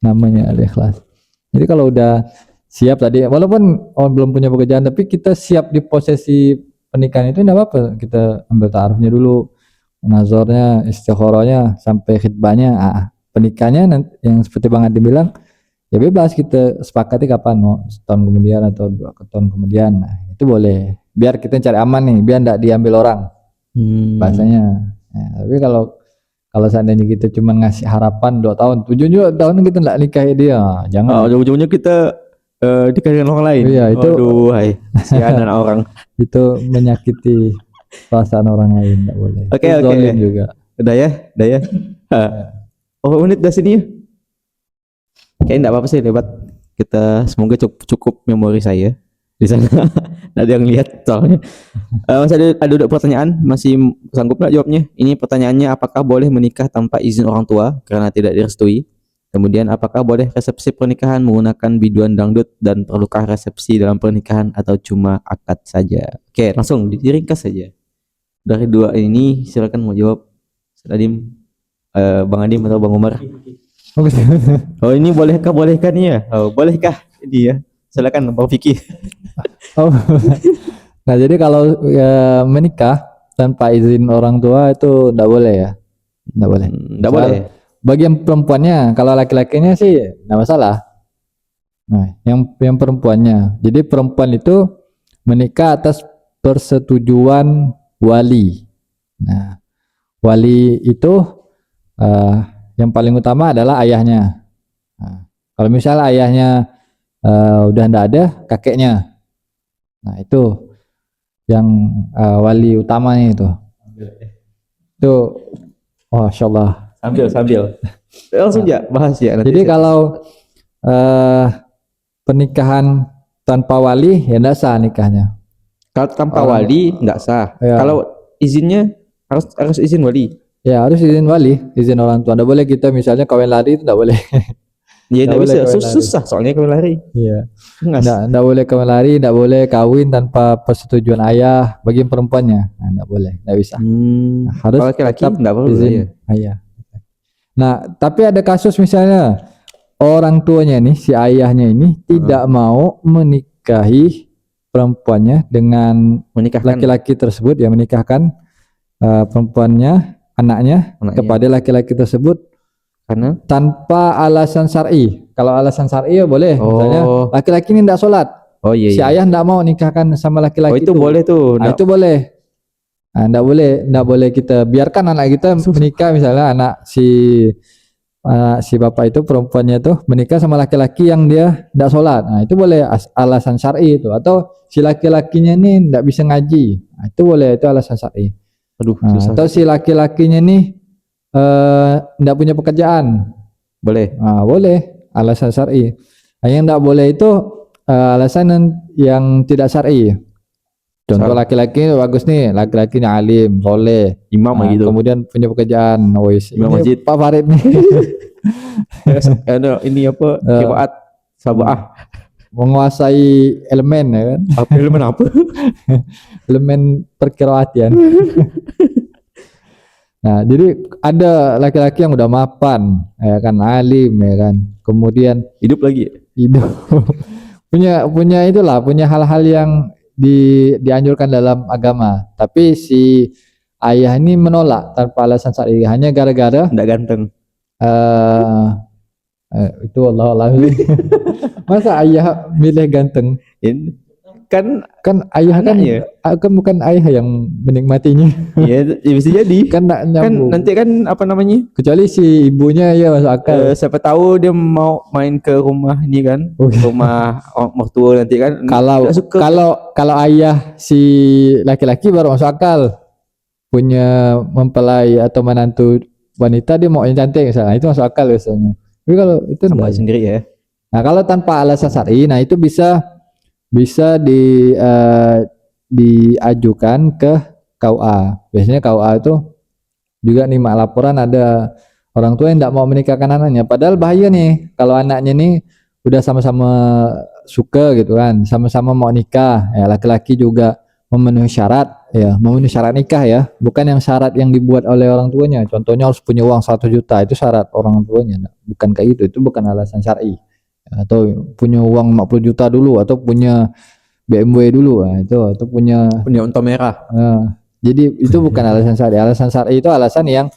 Namanya Al-Ikhlas. Jadi kalau udah siap tadi, walaupun belum punya pekerjaan, tapi kita siap di posisi pernikahan itu tidak apa-apa, kita ambil ta'arufnya dulu, nazarnya, istikharahnya, sampai khitbahnya, pernikahannya yang seperti Bang Adi bilang, ya bebas kita sepakati kapan, mau setahun kemudian atau 2 tahun kemudian, nah itu boleh, biar kita cari aman nih, biar tidak diambil orang, bahasanya. Nah, tapi kalau Kalau seandainya kita cuma ngasih harapan 2 tahun, 7 tahun kita nggak nikahi dia, jangan. Ujung-ujungnya kita dikasih dengan orang lain. Iya, itu- Aduh, hai. Kasihan anak orang. Itu menyakiti perasaan orang lain, nggak boleh. Oke, Itu oke. zalim juga. Udah ya. Oh, menit dah sini ya. Kayaknya enggak apa-apa sih lewat. Kita semoga cukup memori saya di sana. Nggak ada yang lihat soalnya. Masih ada pertanyaan, masih sanggup nggak jawabnya? Ini pertanyaannya, apakah boleh menikah tanpa izin orang tua karena tidak direstui? Kemudian, apakah boleh resepsi pernikahan menggunakan biduan dangdut dan perlukah resepsi dalam pernikahan atau cuma akad saja? Oke, langsung diringkas saja. Dari dua ini silakan mau jawab. Adim, Bang Adim atau Bang Umar? Oh, ini bolehkah nih ya? Oh, bolehkah ini ya? Silakan Bang Vicky. Oh. Nah, jadi kalau menikah tanpa izin orang tua itu enggak boleh ya. Enggak boleh. Enggak boleh. Bagian perempuannya, kalau laki-lakinya sih enggak masalah. Nah, yang perempuannya. Jadi perempuan itu menikah atas persetujuan wali. Nah, wali itu yang paling utama adalah ayahnya. Nah, kalau misalnya ayahnya udah enggak ada, kakeknya. Nah, itu yang wali utamanya itu. Oh, insyaallah. Sambil. Langsung ya bahas ya nanti. Jadi kalau pernikahan tanpa wali ya enggak sah nikahnya. kalau tanpa wali enggak sah. Ya. Kalau izinnya harus izin wali. Ya harus izin wali, izin orang tua. Enggak boleh kita misalnya kawin lari itu enggak boleh. Ya enggak Nggak boleh bisa. kawin lari. Susah soalnya kawin lari. Iya. Ngas. Enggak boleh kawin lari, enggak boleh kawin tanpa persetujuan ayah bagi perempuannya. Nah, enggak boleh, enggak bisa. Nah, harus Kalau laki-laki tetap enggak perlu izin ya. ayah. Nah, tapi ada kasus misalnya orang tuanya nih, si ayahnya ini tidak mau menikahi perempuannya dengan Menikahkan laki-laki tersebut, ya menikahkan perempuannya, anaknya kepada laki-laki tersebut karena tanpa alasan syar'i. Kalau alasan syar'i ya boleh. Misalnya laki-laki ini tidak sholat, Oh iya. si ayah tidak mau nikahkan sama Oh laki-laki itu boleh tuh. Nah, itu boleh. Nah, enggak boleh kita biarkan anak kita menikah, misalnya anak si bapak itu perempuannya tuh menikah sama laki-laki yang dia enggak sholat. Nah, itu boleh alasan syar'i itu. Atau si laki-lakinya ini enggak bisa ngaji. Nah, itu boleh, itu alasan syar'i. Aduh, Nah, susah. atau si laki-lakinya nih enggak punya pekerjaan. Boleh. Nah, boleh, alasan syar'i. Nah, yang enggak boleh itu alasan yang tidak syar'i. Contoh laki-laki bagus nih, laki-lakinya alim, soleh, Imam gitu. kemudian punya pekerjaan, Imam masjid. Pak Farid nih Ini apa? Qiraat sab'ah. menguasai elemen ya kan, Apa elemen apa? elemen perkiraatan. Nah, jadi ada laki-laki yang udah mapan, ya kan, alim, ya kan, kemudian Hidup lagi. hidup punya itulah, punya hal-hal yang dianjurkan dalam agama, tapi si ayah ini menolak tanpa alasan syar'i hanya gara-gara Enggak ganteng. itu Allah masa ayah milih ganteng, Kan ayah anaknya. kan bukan ayah yang menikmatinya. ya bisa jadi. Kan nggak Kan nyambung, nanti kan apa namanya? kecuali si ibunya ya masuk akal. Siapa tahu dia mau main ke rumah ini kan, rumah mertua nanti kan. Kalau nggak suka. kalau ayah si laki-laki baru masuk akal, punya mempelai atau menantu wanita dia mau yang cantik misalnya, itu masuk akal biasanya. Tapi kalau itu Sama enggak. sendiri ya. Nah, kalau tanpa alasan syar'i, nah itu bisa diajukan ke KUA. Biasanya KUA itu juga nih laporan ada orang tua yang tidak mau menikahkan anaknya. Padahal bahaya nih kalau anaknya nih udah sama-sama suka gitu kan, sama-sama mau nikah, ya laki-laki juga memenuhi syarat, ya memenuhi syarat nikah ya, bukan yang syarat yang dibuat oleh orang tuanya. Contohnya harus punya uang 1 juta, itu syarat orang tuanya, bukan kayak itu bukan alasan syar'i. Atau punya uang 50 juta dulu, atau punya BMW dulu, nah, itu atau punya unta merah. jadi itu bukan alasan syar'i. Alasan syar'i itu alasan yang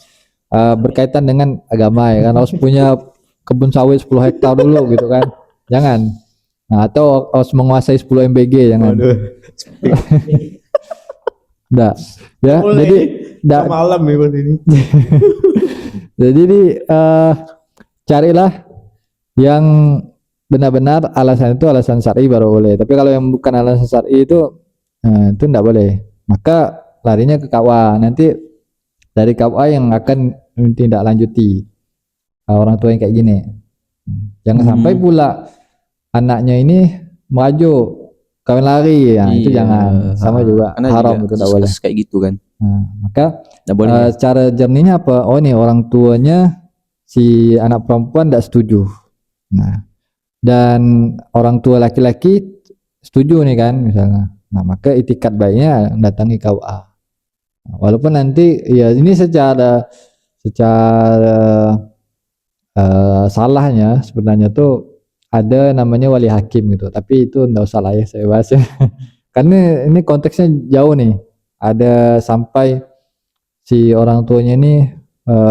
berkaitan dengan agama, ya kan, harus punya kebun sawit 10 hektar dulu gitu kan, jangan. Nah, atau harus menguasai 10 MBG, jangan. Enggak ya, jadi malam ya buat ini. Jadi carilah yang benar-benar alasan itu alasan syar'i baru boleh. Tapi kalau yang bukan alasan syar'i itu enggak boleh. Maka larinya ke KUA. Nanti dari KUA yang akan tindak lanjuti orang tua yang kayak gini. Jangan sampai pula anaknya ini maju kawin lari ya, itu Iya. jangan. Sama juga Karena haram, juga itu enggak boleh. kasus kayak gitu kan. Nah, maka Enggak boleh. cara jernihnya apa? Oh nih orang tuanya si anak perempuan tidak setuju. Nah, dan orang tua laki-laki setuju nih kan misalnya. Nah, maka itikat baiknya datangi KUA. Nah, walaupun nanti ya ini secara salahnya sebenarnya tuh ada namanya wali hakim gitu. Tapi itu enggak usah lah ya saya bahas ya. Karena ini konteksnya jauh nih. Ada sampai si orang tuanya ini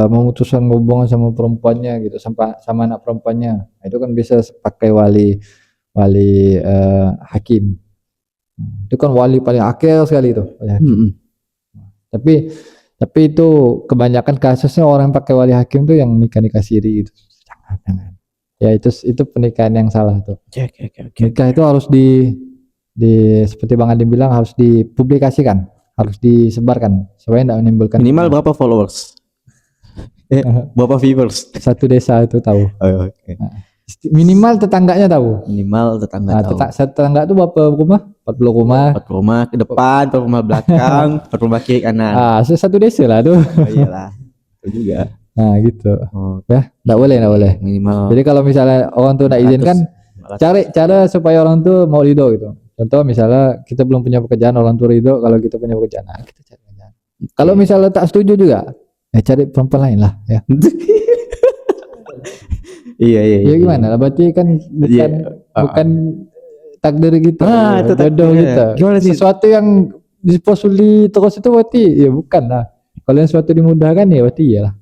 memutuskan hubungan sama perempuannya gitu, sama anak perempuannya. Nah, itu kan bisa pakai wali hakim. Itu kan wali paling akhir sekali itu. Tapi itu kebanyakan kasusnya orang yang pakai wali hakim tuh yang nikah siri gitu. Jangan. Ya itu pernikahan yang salah tuh. Oke. Nikah itu harus di seperti Bang Adi bilang harus dipublikasikan, harus disebarkan supaya tidak menimbulkan Minimal berapa followers? Berapa viewers? satu desa itu tahu. Oh, oke. Minimal tetangganya tahu. Minimal tetangga Nah, tahu. tetangga itu berapa rumah? 40 rumah. 4 rumah ke depan, 4 rumah belakang, 4 rumah kiri kanan. Satu desa lah tuh. Oh, iyalah. Itu juga. Nah, gitu. Oh, Ya, enggak boleh. minimal. Jadi kalau misalnya orang tua enggak izinkan, 400. cari cara supaya orang tua mau ridho gitu. Contoh misalnya kita belum punya pekerjaan, orang tua ridho kalau kita punya pekerjaan. Nah, kita cari pekerjaan. Kalau misalnya tak setuju juga, ya cari perempuan lain lah ya. Iya. Ya gimana lah, berarti kan bukan takdir kita, itu jodoh takdirnya. kita. Gimana sih? Sesuatu yang diposuli terus itu berarti ya bukan lah. Kalau yang sesuatu dimudahkan ya berarti iyalah.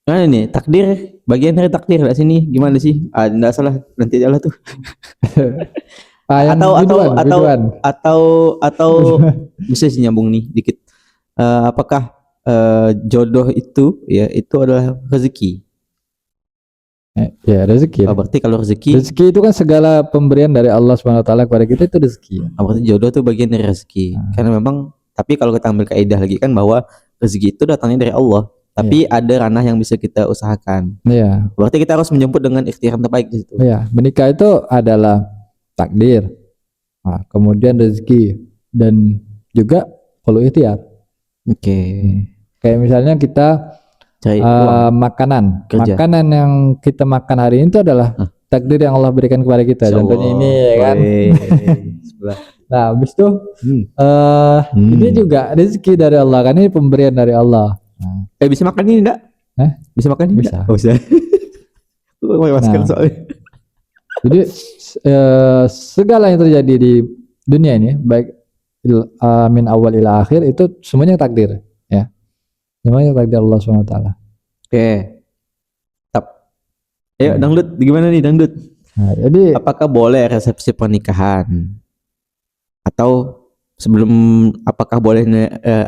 Nah ini takdir, bagian dari takdir lah sini. Gimana sih? Enggak salah, nanti aja lah tuh. Yang biduan. Atau bisa sih nyambung nih dikit. Apakah jodoh itu ya itu adalah rezeki? Ya rezeki. Berarti kalau rezeki itu kan segala pemberian dari Allah SWT kepada kita itu rezeki. berarti jodoh itu bagian dari rezeki. Karena memang tapi kalau kita ambil kaidah lagi kan bahwa rezeki itu datangnya dari Allah. Tapi ada ranah yang bisa kita usahakan. Iya. Berarti kita harus menjemput dengan ikhtiar yang terbaik di situ. Iya, menikah itu adalah takdir. Nah, kemudian rezeki dan juga perlu ikhtiar. Oke. Kayak misalnya kita Cari makanan. Kerja. Makanan yang kita makan hari ini itu adalah takdir yang Allah berikan kepada kita. Insya Contohnya Allah. ini ya kan. Sebelah. Nah, habis itu ini juga rezeki dari Allah kan, ini pemberian dari Allah. Bisa makan ini enggak? Bisa makan ini? Bisa. Enggak? Oh, bisa. Masker Nah. soalnya. Jadi segala yang terjadi di dunia ini baik min awal ila akhir itu semuanya takdir ya. Semuanya takdir Allah SWT. Oke. Tap. Ayo dangdut, gimana nih dangdut? Nah, jadi Apakah boleh resepsi pernikahan? Atau apakah boleh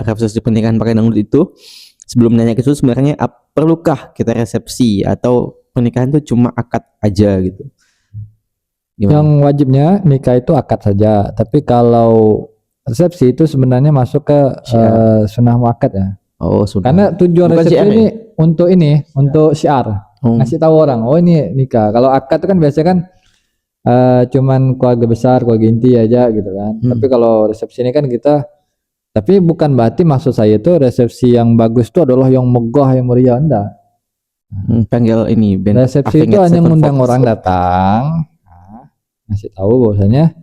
resepsi pernikahan pakai dangdut itu? Sebelum nanya ke itu sebenarnya perlukah kita resepsi atau pernikahan itu cuma akad aja gitu? Gimana? yang wajibnya nikah itu akad saja, tapi kalau resepsi itu sebenarnya masuk ke sunnah muakkad ya. Oh, sudah. Karena tujuan Bukan resepsi syiar ya? untuk syiar, ngasih tahu orang, oh ini nikah. Kalau akad itu kan biasanya kan cuman keluarga besar, keluarga inti aja gitu kan. Tapi kalau resepsi ini kan tapi bukan berarti maksud saya itu resepsi yang bagus itu adalah yang megah, yang meriah, enggak. Panggil ini band Resepsi itu hanya mengundang orang datang, ngasih tahu bahwasanya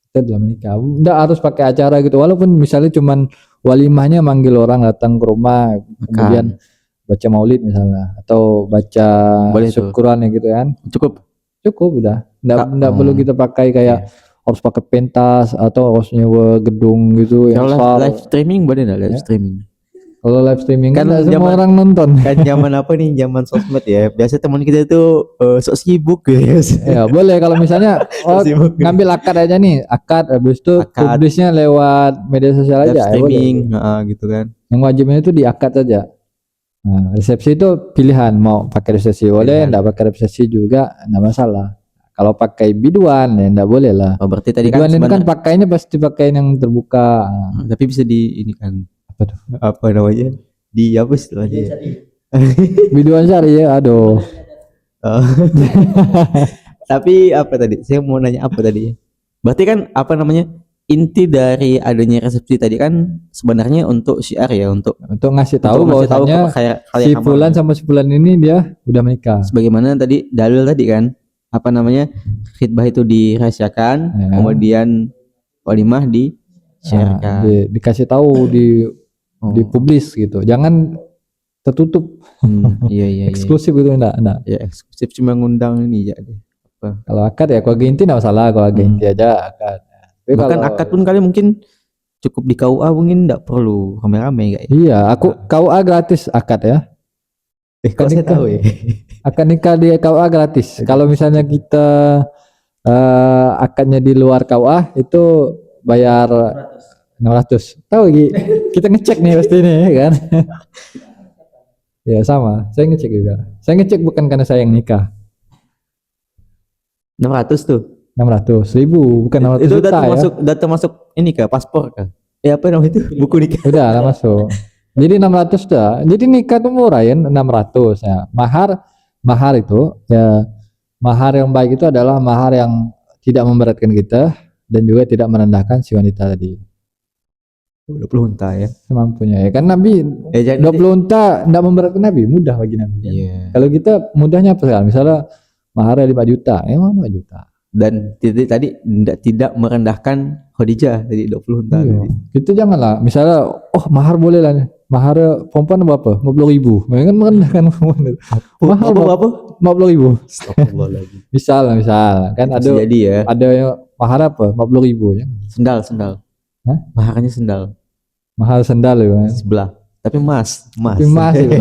kita dalam menikah. Enggak harus pakai acara gitu, walaupun misalnya cuman walimahnya manggil orang datang ke rumah, kemudian baca maulid misalnya atau baca syukuran ya gitu kan. Cukup udah. Enggak perlu kita pakai kayak harus pakai pentas atau harus nyewa gedung gitu yang besar. Live streaming boleh enggak live streaming? Kalau live streaming Kan kan semua zaman- orang nonton. Kan zaman apa nih? Zaman sosmed ya. Biasa teman kita tuh sok sibuk guys. Ya boleh kalau misalnya Sibuk. ngambil akad aja nih, akad habis itu Akad. publisnya lewat media sosial Live aja. Ya, streaming, boleh. gitu kan. Yang wajibnya itu di akad saja. Nah, resepsi itu pilihan, mau pakai resepsi boleh, Pilihan. enggak pakai resepsi juga enggak masalah. Kalau pakai biduan ya enggak boleh lah. Oh, berarti tadi kan Biduan itu kan sebenarnya pakainya pasti pakai yang terbuka. Nah, tapi bisa di ini kan apa tuh? apa namanya? Di apa istilahnya? Biduan syari ya, aduh. Oh. Tapi apa tadi? Saya mau nanya apa tadi? Berarti kan apa namanya? Inti dari adanya resepsi tadi kan sebenarnya untuk syiar ya, untuk Untuk ngasih tahu ngasih tahu bahwasanya ke si fulan sama si fulan ini dia udah menikah. sebagaimana tadi dalil tadi kan, apa namanya, khitbah itu dirahasiakan, Ya. kemudian walimah disiarkan. Nah, dikasih tahu Oh. dipublis gitu. Jangan tertutup Iya iya iya. eksklusif gitu enggak. Ya eksklusif cuma ngundang ini ya deh. Kalau akad ya keluarga inti enggak masalah, keluarga inti aja akad. Tapi Bahkan kalau akad pun kali mungkin cukup di KUA, mungkin enggak perlu rame-rame kayak. iya, aku KUA gratis akad ya. Kok saya tahu ya? Akad nikah di KUA gratis. Kalau misalnya kita akadnya di luar KUA itu bayar 600. Tahu Gi? Kita ngecek nih pasti ini ya kan. Ya sama, saya ngecek juga. Saya ngecek bukan karena saya yang nikah. 600 tuh. 600.000 bukan 600 Itu juta ya. udah termasuk ini kah, paspor kah? Apa namanya itu? Buku nikah. Udah masuk. Jadi 600 dah. Jadi nikah tuh murah ya 600 ya. Mahar itu ya, mahar yang baik itu adalah mahar yang tidak memberatkan kita dan juga tidak merendahkan si wanita tadi. 20 unta ya. Semampunya ya kan Nabi 20 unta enggak memberatkan Nabi, mudah bagi Nabi. Iya. Kalau kita mudahnya apa sekarang? Misalnya maharnya 5 juta, emang 5 juta. Dan tadi tidak merendahkan Khadijah tadi 20 unta Iya. tadi. Itu janganlah. Misalnya, oh mahar boleh lah. Mahar perempuan berapa? 50.000. Kan merendahkan perempuan. Mahar Apa? 50.000. Astagfirullahaladzim. Misal kan Bisa jadi ya. ada yang mahar apa? 50.000 ya. Sendal. Hah? Maharnya sendal. Mahal sendal ya. Sebelah. Tapi emas. Tapi emas itu.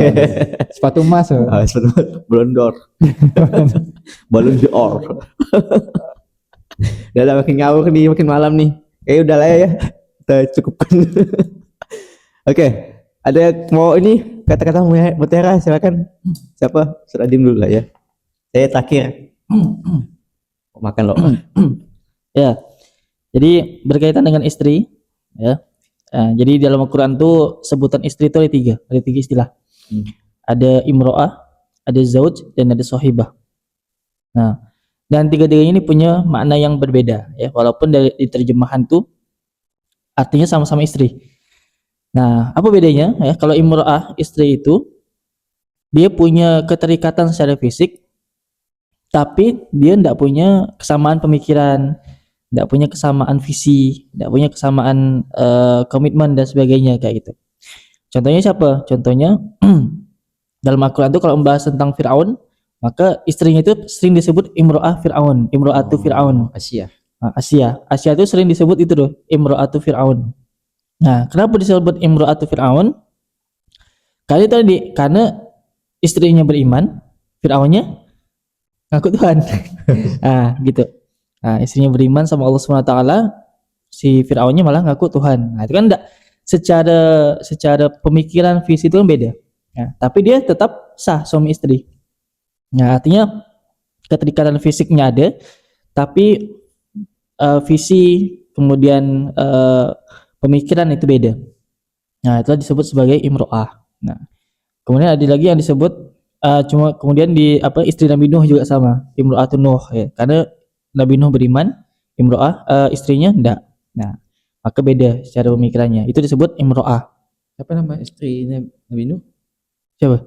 Sepatu emas ya. Balon d'Or. Balon d'Or. Udah makin ngawur nih, makin malam nih. Udah lah ya. Kita cukupkan. Oke. Ada mau ini kata-kata Mutiara, silakan. Siapa? Suradim dulu lah ya. Saya terakhir. Makan loh. Ya. Jadi berkaitan dengan istri, ya. Nah, jadi dalam Al-Quran tuh sebutan istri itu ada tiga istilah. Ada imro'ah, ada zauj, dan ada sohibah. Nah, dan tiga-tiganya ini punya makna yang berbeda, ya. Walaupun di terjemahan tuh artinya sama-sama istri. Nah, apa bedanya? Ya, kalau imro'ah, istri itu dia punya keterikatan secara fisik, tapi dia tidak punya kesamaan pemikiran, tidak punya kesamaan visi, tidak punya kesamaan komitmen dan sebagainya kayak gitu. Contohnya siapa? Contohnya dalam Al-Quran itu kalau membahas tentang Fir'aun, maka istrinya itu sering disebut imro'ah Fir'aun, imro'atu Fir'aun. Asia. Nah, Asia itu sering disebut itu tuh, imro'atu Fir'aun. Nah, kenapa disebut imro'atu Fir'aun? Karena istrinya beriman, Fir'aunnya ngaku Tuhan. Nah, gitu. Nah, istrinya beriman sama Allah SWT, si Fir'aunnya malah ngaku Tuhan. Nah, itu kan enggak secara pemikiran visi itu kan beda. Nah, tapi dia tetap sah suami istri. Nah, artinya keterikatan fisiknya ada, tapi visi kemudian pemikiran itu beda. Nah, itulah disebut sebagai imro'ah. Nah, kemudian ada lagi yang disebut cuma kemudian istri Nabi Nuh juga sama, imro'atun Nuh ya. Karena Nabi Nuh beriman, imro'ah istrinya enggak. Nah, maka beda secara pemikirannya. Itu disebut imro'ah. Apa nama istrinya Nabi Nuh? Siapa?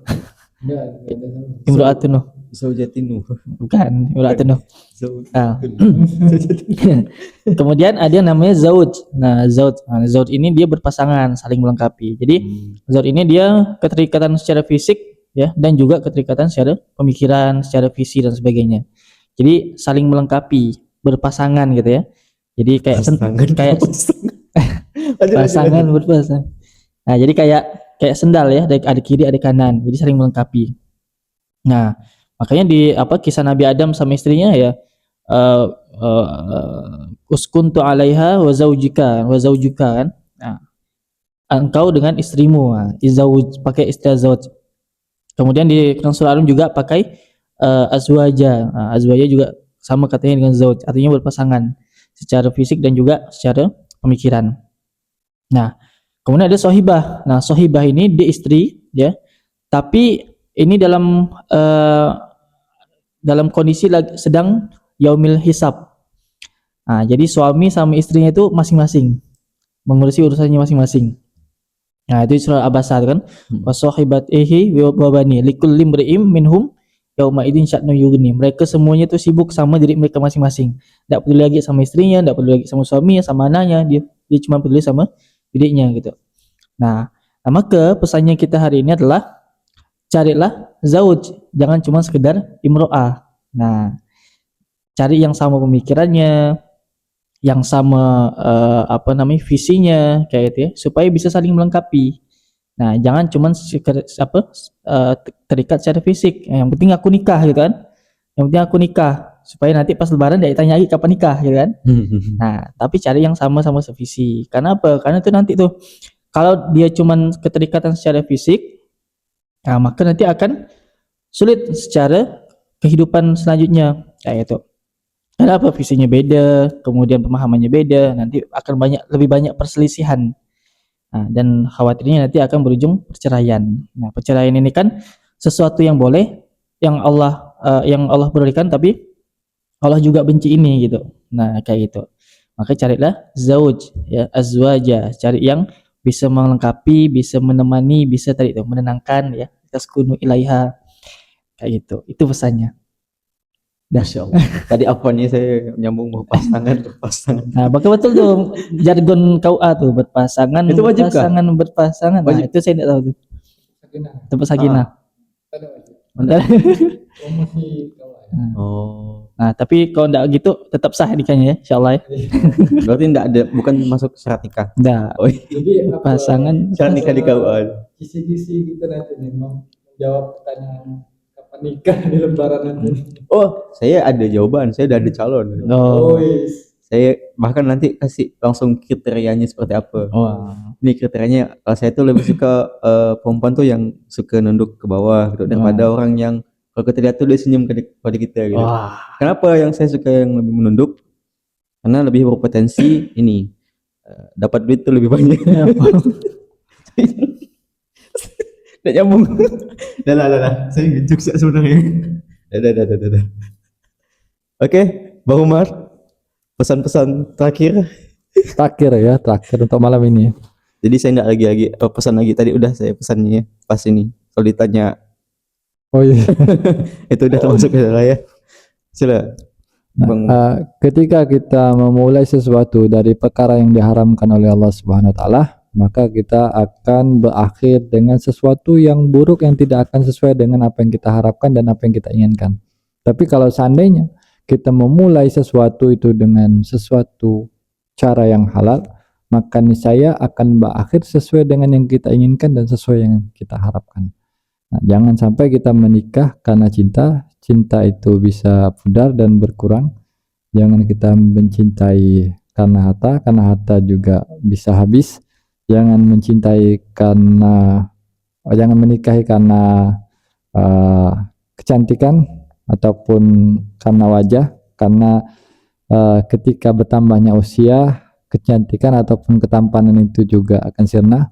Imro'atun Nuh. Zaujatin Nuh. Bukan, imro'atun Nuh. Nah. Zaujatin. Kemudian ada yang namanya zauj. Nah, zauj ini dia berpasangan, saling melengkapi. Jadi zauj ini dia keterikatan secara fisik ya, dan juga keterikatan secara pemikiran, secara visi dan sebagainya. Jadi saling melengkapi, berpasangan gitu ya. Jadi kayak pasangan berpasangan. Nah, jadi kayak sendal ya, ada kiri ada kanan. Jadi saling melengkapi. Nah, makanya di kisah Nabi Adam sama istrinya ya, uskuntu 'alaiha wa zaujuka kan. Nah, engkau dengan istrimu, izauj pakai istilah zauj. Kemudian di dalam surah Al-Rum juga pakai azwaja. Nah, azwaja juga sama katanya dengan zauj, artinya berpasangan secara fisik dan juga secara pemikiran. Nah, kemudian ada sohibah. Nah, sohibah ini dia istri, ya. Tapi ini dalam kondisi sedang yaumil hisab. Nah, jadi suami sama istrinya itu masing-masing mengurusi urusannya masing-masing. Nah, itu surah Abasa kan. Wasahibatihi wa bani likulli imri'im minhum yauma idzin sya'nu yughni. Mereka semuanya itu sibuk sama diri mereka masing-masing. Enggak peduli lagi sama istrinya, enggak peduli lagi sama suaminya, sama anaknya, dia cuma peduli sama dirinya gitu. Nah, maka pesannya kita hari ini adalah carilah zauj, jangan cuma sekedar imro'ah. Nah, cari yang sama pemikirannya, yang sama visinya kayak gitu ya, supaya bisa saling melengkapi. Nah, jangan cuman terikat secara fisik. Yang penting aku nikah gitu kan. Yang penting aku nikah supaya nanti pas lebaran dia tanya lagi kapan nikah gitu kan. Nah, tapi cari yang sama-sama sevisi. Karena apa? Karena itu nanti tuh kalau dia cuman keterikatan secara fisik, nah maka nanti akan sulit secara kehidupan selanjutnya kayak itu. Kenapa visinya beda, kemudian pemahamannya beda, nanti akan lebih banyak perselisihan. Nah, dan khawatirnya nanti akan berujung perceraian. Nah, perceraian ini kan sesuatu yang boleh, yang Allah berikan, tapi Allah juga benci ini gitu. Nah, kayak gitu. Maka carilah zauj, ya, azwaja, cari yang bisa melengkapi, bisa menemani, bisa tadi itu menenangkan, ya, taskunu ilaiha, kayak gitu. Itu pesannya. Masya Allah. Tadi apa nih saya nyambung berpasangan. Nah, betul tuh jargon KUA tuh berpasangan, Itu wajib kah? berpasangan. Nah, Wajib. itu saya tidak tahu tuh. Tempat sakinah. Oh. Nah, tapi kalau enggak gitu tetap sah nikahnya ya, insyaallah ya. Berarti enggak ada, bukan masuk syarat nikah. Enggak. Oh, iya. Jadi Pasangan Syarat nikah di KUA. kisi-kisi gitu nanti nih menjawab pertanyaan kapan nikah di lebaran nanti. Oh, saya ada jawaban, saya udah ada calon. Oh. Saya bahkan nanti kasih langsung kriterianya seperti apa. Oh. Ini kriterianya, kalau saya tuh lebih suka perempuan tuh yang suka nunduk ke bawah gitu, daripada orang yang kalau kita lihat tuh dia senyum kepada kita gitu. Wah. Kenapa yang saya suka yang lebih menunduk? Karena lebih berpotensi ini dapat duit tuh lebih banyak. Nggak nyambung. Dah. Saya ngejok sih sebenarnya. Dah. Oke, Bang Umar, pesan-pesan terakhir. Terakhir untuk malam ini. Jadi saya nggak lagi pesan lagi, tadi udah saya pesannya pas ini. Kalau ditanya, Oh iya. itu udah termasuk ke saya. Sila. Bang. Ketika kita memulai sesuatu dari perkara yang diharamkan oleh Allah Subhanahu wa taala, maka kita akan berakhir dengan sesuatu yang buruk yang tidak akan sesuai dengan apa yang kita harapkan dan apa yang kita inginkan. Tapi kalau seandainya kita memulai sesuatu itu dengan sesuatu cara yang halal, maka niscaya akan berakhir sesuai dengan yang kita inginkan dan sesuai yang kita harapkan. Nah, jangan sampai kita menikah karena cinta itu bisa pudar dan berkurang. Jangan kita mencintai karena harta juga bisa habis. Jangan menikahi karena kecantikan ataupun karena wajah, karena ketika bertambahnya usia, kecantikan ataupun ketampanan itu juga akan sirna.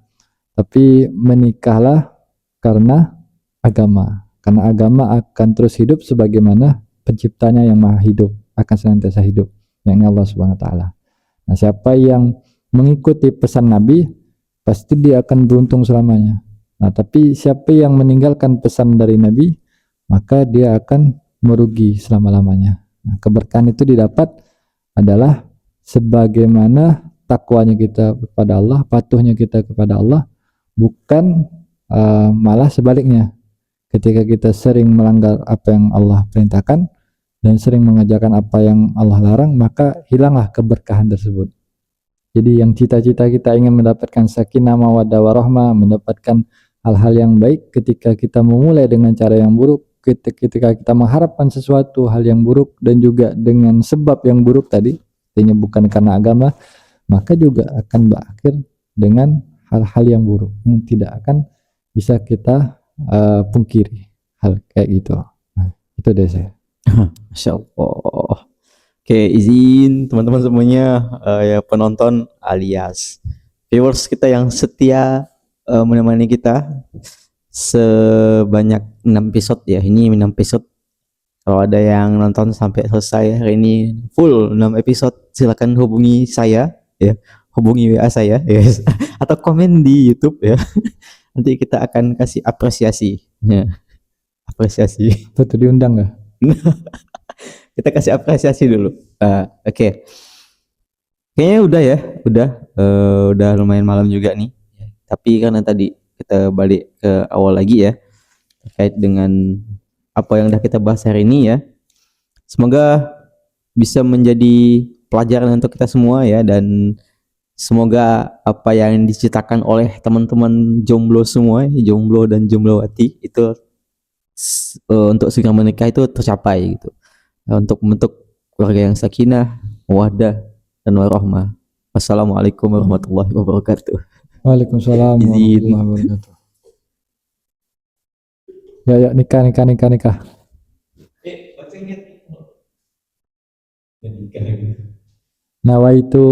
Tapi menikahlah karena agama, karena agama akan terus hidup sebagaimana penciptanya yang maha hidup akan senantiasa hidup, yakni Allah Subhanahu wa taala. Nah, siapa yang mengikuti pesan Nabi pasti dia akan beruntung selamanya. Nah, tapi siapa yang meninggalkan pesan dari Nabi, maka dia akan merugi selama-lamanya. Nah, keberkahan itu didapat adalah sebagaimana takwanya kita kepada Allah, patuhnya kita kepada Allah, bukan malah sebaliknya. Ketika kita sering melanggar apa yang Allah perintahkan dan sering mengerjakan apa yang Allah larang, maka hilanglah keberkahan tersebut. Jadi yang cita-cita kita ingin mendapatkan sakinah, mawaddah, warahmah, mendapatkan hal-hal yang baik, ketika kita memulai dengan cara yang buruk, ketika kita mengharapkan sesuatu hal yang buruk dan juga dengan sebab yang buruk tadi, artinya bukan karena agama, maka juga akan berakhir dengan hal-hal yang buruk yang tidak akan bisa kita pungkiri hal kayak gitu. Nah, itu deh saya. Masya Allah. Oke, izin teman-teman semuanya, ya penonton alias viewers kita yang setia menemani kita sebanyak 6 episode ya. Ini 6 episode. Kalau ada yang nonton sampai selesai hari ini full 6 episode, silakan hubungi saya ya. Hubungi WA saya yes. Atau komen di YouTube ya. Nanti kita akan kasih apresiasi ya. Apresiasi. Betul diundang nggak? Kita kasih apresiasi dulu. Oke. Kayaknya udah ya, udah lumayan malam juga nih. Tapi karena tadi kita balik ke awal lagi ya, terkait dengan apa yang udah kita bahas hari ini ya. Semoga bisa menjadi pelajaran untuk kita semua ya, dan semoga apa yang diceritakan oleh teman-teman jomblo semua, jomblo dan jomblowati itu untuk segera menikah itu tercapai gitu. Untuk membentuk keluarga yang sakinah, mawaddah dan warahmah. Wassalamualaikum warahmatullahi wabarakatuh. Waalaikumsalam Izin. warahmatullahi wabarakatuh. Ya nikah. Nawaitu